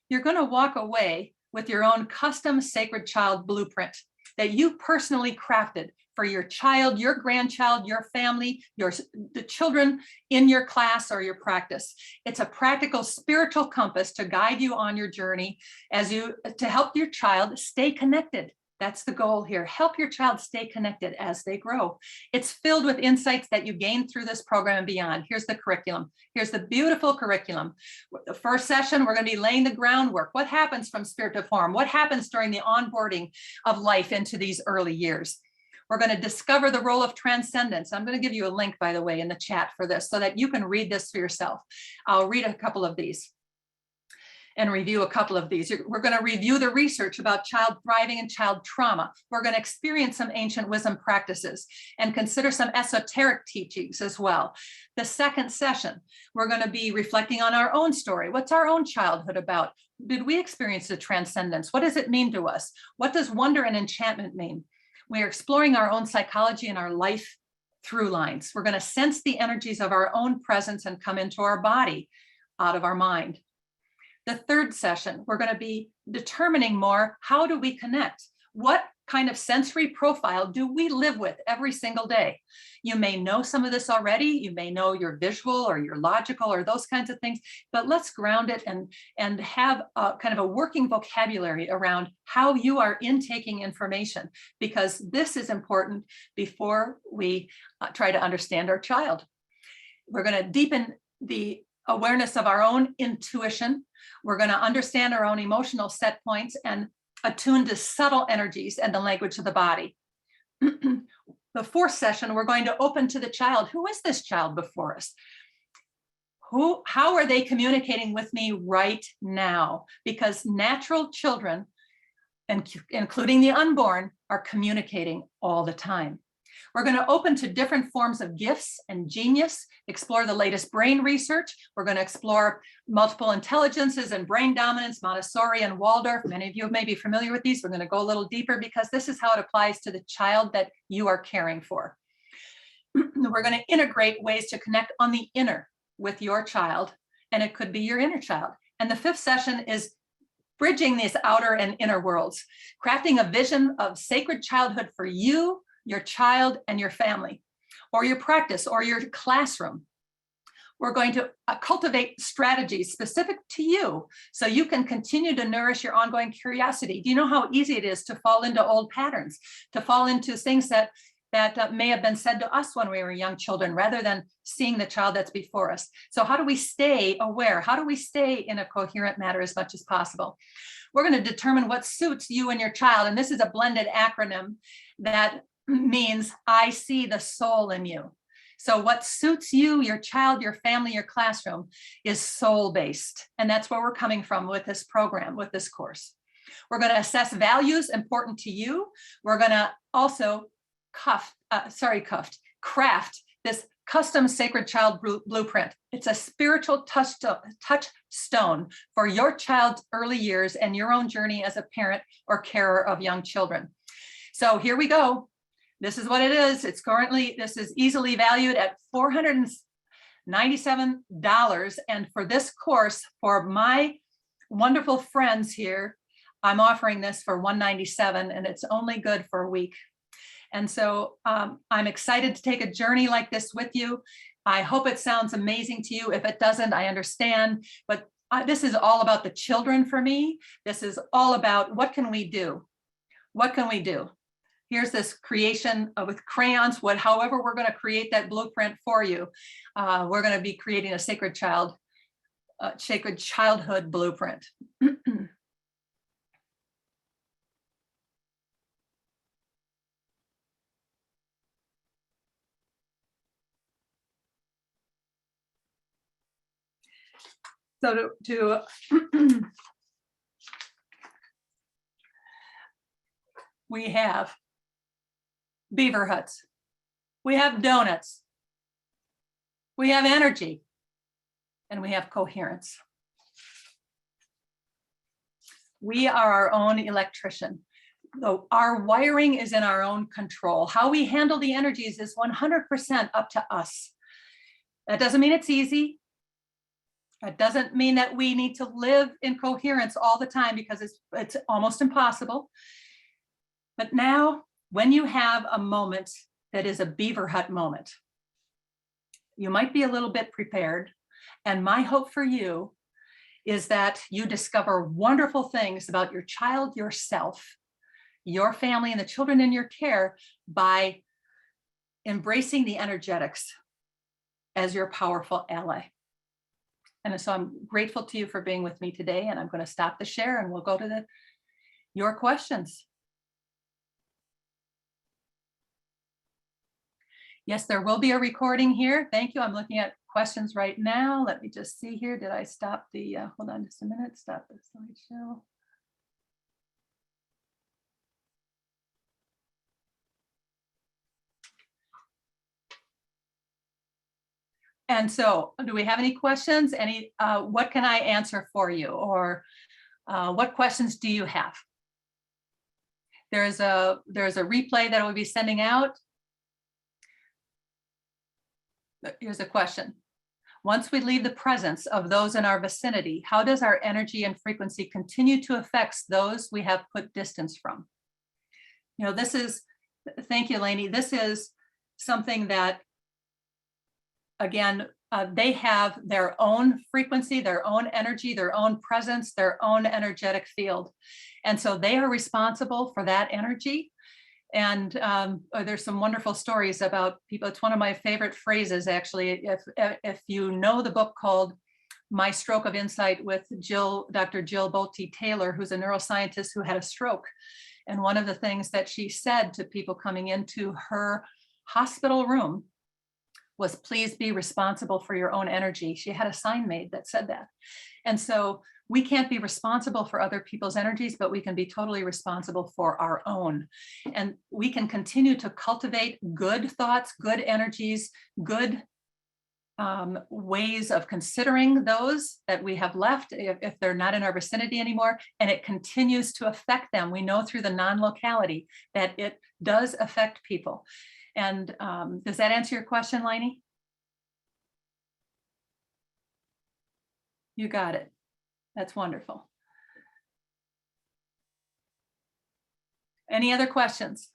you're going to walk away with your own custom sacred child blueprint that you personally crafted for your child, your grandchild, your family, the children in your class or your practice. It's a practical spiritual compass to guide you on your journey to help your child stay connected. That's the goal here. Help your child stay connected as they grow. It's filled with insights that you gain through this program and beyond. Here's the curriculum. Here's the beautiful curriculum. The first session, we're going to be laying the groundwork. What happens from spirit to form? What happens during the onboarding of life into these early years? We're going to discover the role of transcendence. I'm going to give you a link, by the way, in the chat for this so that you can read this for yourself. I'll read a couple of these and review a couple of these. We're going to review the research about child thriving and child trauma. We're going to experience some ancient wisdom practices and consider some esoteric teachings as well. The second session, we're going to be reflecting on our own story. What's our own childhood about? Did we experience the transcendence? What does it mean to us? What does wonder and enchantment mean? We are exploring our own psychology and our life through lines. We're going to sense the energies of our own presence and come into our body out of our mind. The third session, we're going to be determining more, how do we connect? What kind of sensory profile do we live with every single day? You may know some of this already. You may know your visual or your logical or those kinds of things, but let's ground it and have a kind of a working vocabulary around how you are intaking information, because this is important before we try to understand our child. We're going to deepen the awareness of our own intuition. We're going to understand our own emotional set points and attune to subtle energies and the language of the body. The fourth session, we're going to open to the child. Who is this child before us? How are they communicating with me right now? Because natural children, including the unborn, are communicating all the time. We're going to open to different forms of gifts and genius, explore the latest brain research. We're going to explore multiple intelligences and brain dominance, Montessori and Waldorf. Many of you may be familiar with these. We're going to go a little deeper because this is how it applies to the child that you are caring for. We're going to integrate ways to connect on the inner with your child, and it could be your inner child. And the fifth session is bridging these outer and inner worlds, crafting a vision of sacred childhood for you, your child, and your family, or your practice, or your classroom. We're going to cultivate strategies specific to you so you can continue to nourish your ongoing curiosity. Do you know how easy it is to fall into old patterns, to fall into things that may have been said to us when we were young children, rather than seeing the child that's before us? So how do we stay aware? How do we stay in a coherent manner as much as possible? We're going to determine what suits you and your child. And this is a blended acronym that means I see the soul in you. So what suits you, your child, your family, your classroom is soul-based. And that's where we're coming from with this program, with this course. We're going to assess values important to you. We're going to also craft this custom sacred child blueprint. It's a spiritual touchstone for your child's early years and your own journey as a parent or carer of young children. So here we go. This is what it is. This is easily valued at $497. And for this course, for my wonderful friends here, I'm offering this for $197, and it's only good for a week. And so I'm excited to take a journey like this with you. I hope it sounds amazing to you. If it doesn't, I understand. But this is all about the children for me. This is all about what can we do? What can we do? Here's this creation with crayons, however we're going to create that blueprint for you. We're going to be creating a sacred childhood blueprint. So we have Beaver Huts. We have donuts. We have energy. And we have coherence. We are our own electrician. So our wiring is in our own control. How we handle the energies is 100% up to us. That doesn't mean it's easy. That doesn't mean that we need to live in coherence all the time, because it's almost impossible. But now, when you have a moment that is a Beaver Hut moment, you might be a little bit prepared. And my hope for you is that you discover wonderful things about your child, yourself, your family, and the children in your care by embracing the energetics as your powerful ally. And so I'm grateful to you for being with me today, and I'm going to stop the share and we'll go to your questions. Yes, there will be a recording here. Thank you. I'm looking at questions right now. Let me just see here. Did I stop the, hold on just a minute, stop the slideshow. And so do we have any questions? What can I answer for you? Or what questions do you have? There's a replay that I will be sending out. Here's a question. Once we leave the presence of those in our vicinity, how does our energy and frequency continue to affect those we have put distance from? You know, thank you, Lainey. This is something that, again, they have their own frequency, their own energy, their own presence, their own energetic field. And so they are responsible for that energy. And there's some wonderful stories about people. It's one of my favorite phrases, actually. If you know the book called My Stroke of Insight with Dr. Jill Bolte Taylor, who's a neuroscientist who had a stroke. And one of the things that she said to people coming into her hospital room was, please be responsible for your own energy. She had a sign made that said that. And so we can't be responsible for other people's energies, but we can be totally responsible for our own. And we can continue to cultivate good thoughts, good energies, good ways of considering those that we have left if they're not in our vicinity anymore, and it continues to affect them. We know through the non-locality that it does affect people. And does that answer your question, Lainey? You got it. That's wonderful. Any other questions?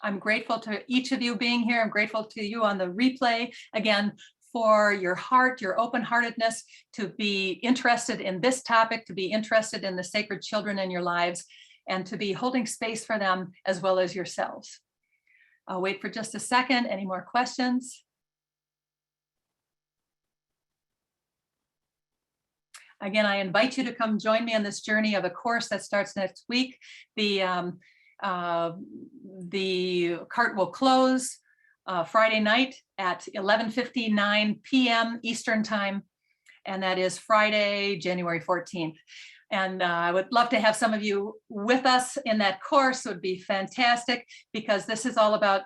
I'm grateful to each of you being here. I'm grateful to you on the replay. Again, for your heart, your open-heartedness, to be interested in this topic, to be interested in the sacred children in your lives, and to be holding space for them as well as yourselves. I'll wait for just a second. Any more questions? Again, I invite you to come join me on this journey of a course that starts next week. The cart will close Friday night at 11:59 p.m. Eastern Time, and that is Friday, January 14th. And I would love to have some of you with us in that course. It would be fantastic, because this is all about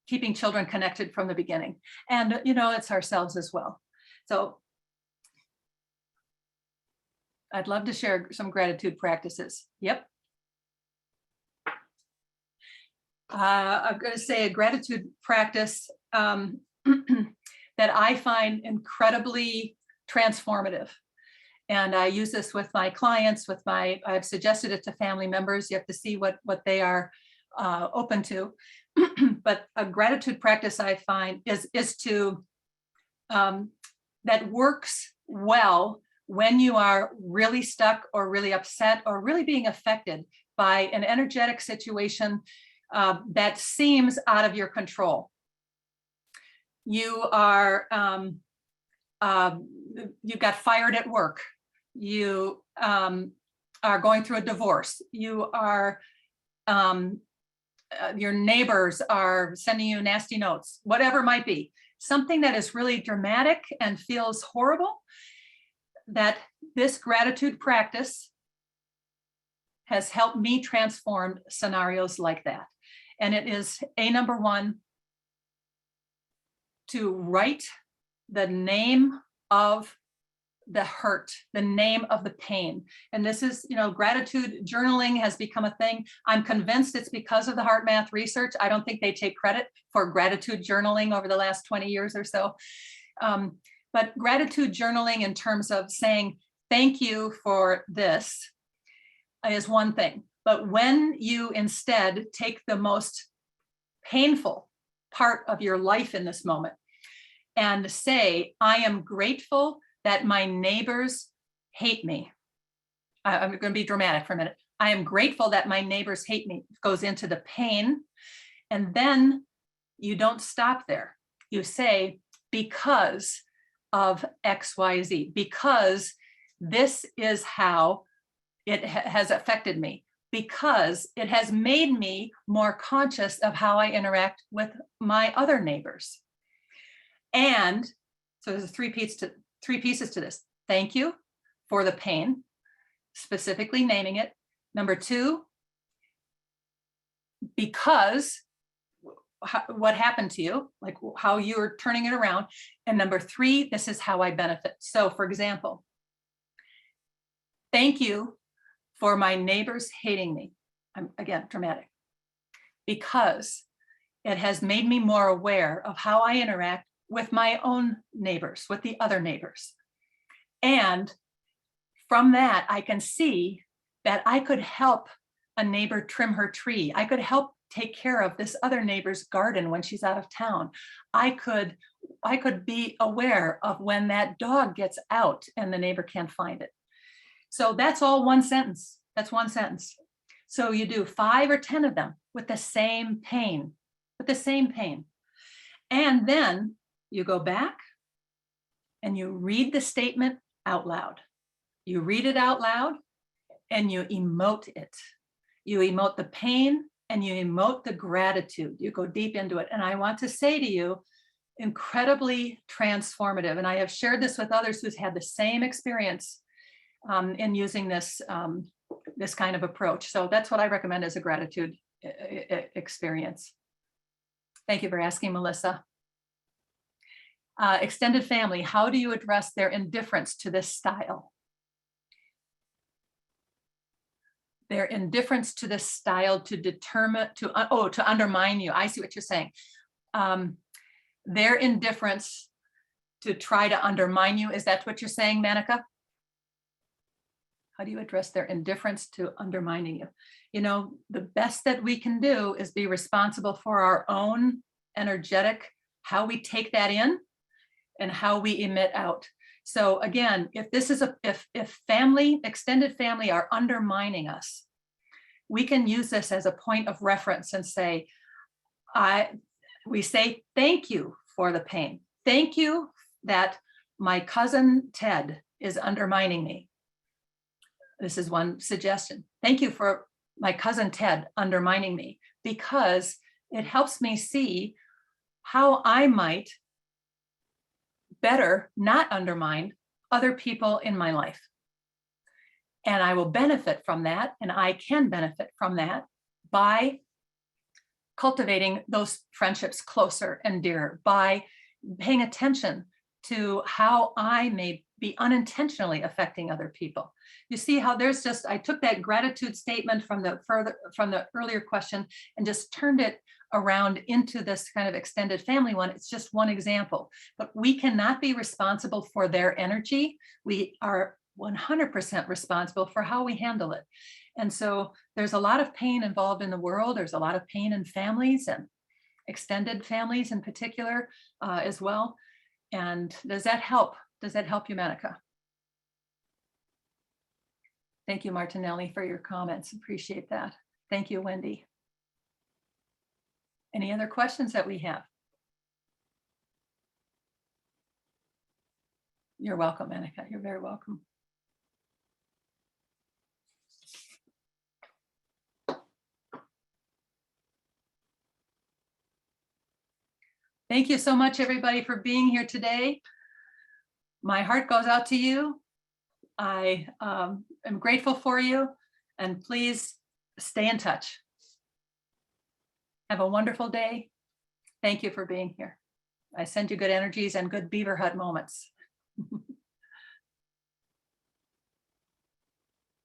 keeping children connected from the beginning. And, you know, it's ourselves as well. So I'd love to share some gratitude practices. Yep. I'm going to say a gratitude practice that I find incredibly transformative. And I use this with my clients, I've suggested it to family members. You have to see what they are open to. But a gratitude practice I find is to, that works well when you are really stuck or really upset or really being affected by an energetic situation that seems out of your control. You are, you got fired at work. You are going through a divorce. You are, your neighbors are sending you nasty notes, whatever it might be. Something that is really dramatic and feels horrible, that this gratitude practice has helped me transform scenarios like that. And it is number one, to write the name of the hurt, the name of the pain. And this is, you know, gratitude journaling has become a thing. I'm convinced it's because of the heart math research. I don't think they take credit for gratitude journaling over the last 20 years or so. But gratitude journaling in terms of saying, thank you for this, is one thing. But when you instead take the most painful part of your life in this moment and say, I am grateful that my neighbors hate me. I'm going to be dramatic for a minute. I am grateful that my neighbors hate me. It goes into the pain. And then you don't stop there. You say, because of XYZ, because this is how it has affected me, because it has made me more conscious of how I interact with my other neighbors. And so there's three pieces to this. Thank you for the pain, specifically naming it. Number two, because what happened to you, like how you're turning it around. And number three, this is how I benefit. So for example, thank you for my neighbors hating me. I'm, again, dramatic, because it has made me more aware of how I interact with my own neighbors, with the other neighbors. And from that, I can see that I could help a neighbor trim her tree. I could help take care of this other neighbor's garden when she's out of town. I could be aware of when that dog gets out and the neighbor can't find it. So that's all one sentence. That's one sentence. So you do 5 or 10 of them with the same pain, And then you go back and you read the statement out loud. You read it out loud and you emote it. You emote the pain and you emote the gratitude. You go deep into it. And I want to say to you, incredibly transformative. And I have shared this with others who's had the same experience in using this, this kind of approach. So that's what I recommend as a gratitude experience. Thank you for asking, Melissa. Extended family, how do you address their indifference to this style? Their indifference to this style to determine, to undermine you. I see what you're saying. Their indifference to try to undermine you. Is that what you're saying, Manika? How do you address their indifference to undermining you? You know, the best that we can do is be responsible for our own energetic, how we take that in and how we emit out. So again, if this is if family, extended family are undermining us, we can use this as a point of reference and say, we say, thank you for the pain. Thank you that my cousin Ted is undermining me. This is one suggestion. Thank you for my cousin Ted undermining me, because it helps me see how I might better not undermine other people in my life. And I will benefit from that, and I can benefit from that by cultivating those friendships closer and dearer, by paying attention to how I may be unintentionally affecting other people. You see how there's just, I took that gratitude statement from the earlier question and just turned it around into this kind of extended family one. It's just one example, but we cannot be responsible for their energy. We are 100% responsible for how we handle it. And so there's a lot of pain involved in the world. There's a lot of pain in families and extended families in particular as well. And does that help? Does that help you, Manika? Thank you, Martinelli, for your comments. Appreciate that. Thank you, Wendy. Any other questions that we have? You're welcome, Manika. You're very welcome. Thank you so much, everybody, for being here today. My heart goes out to you. I am grateful for you, and please stay in touch. Have a wonderful day. Thank you for being here. I send you good energies and good Beaver Hut moments.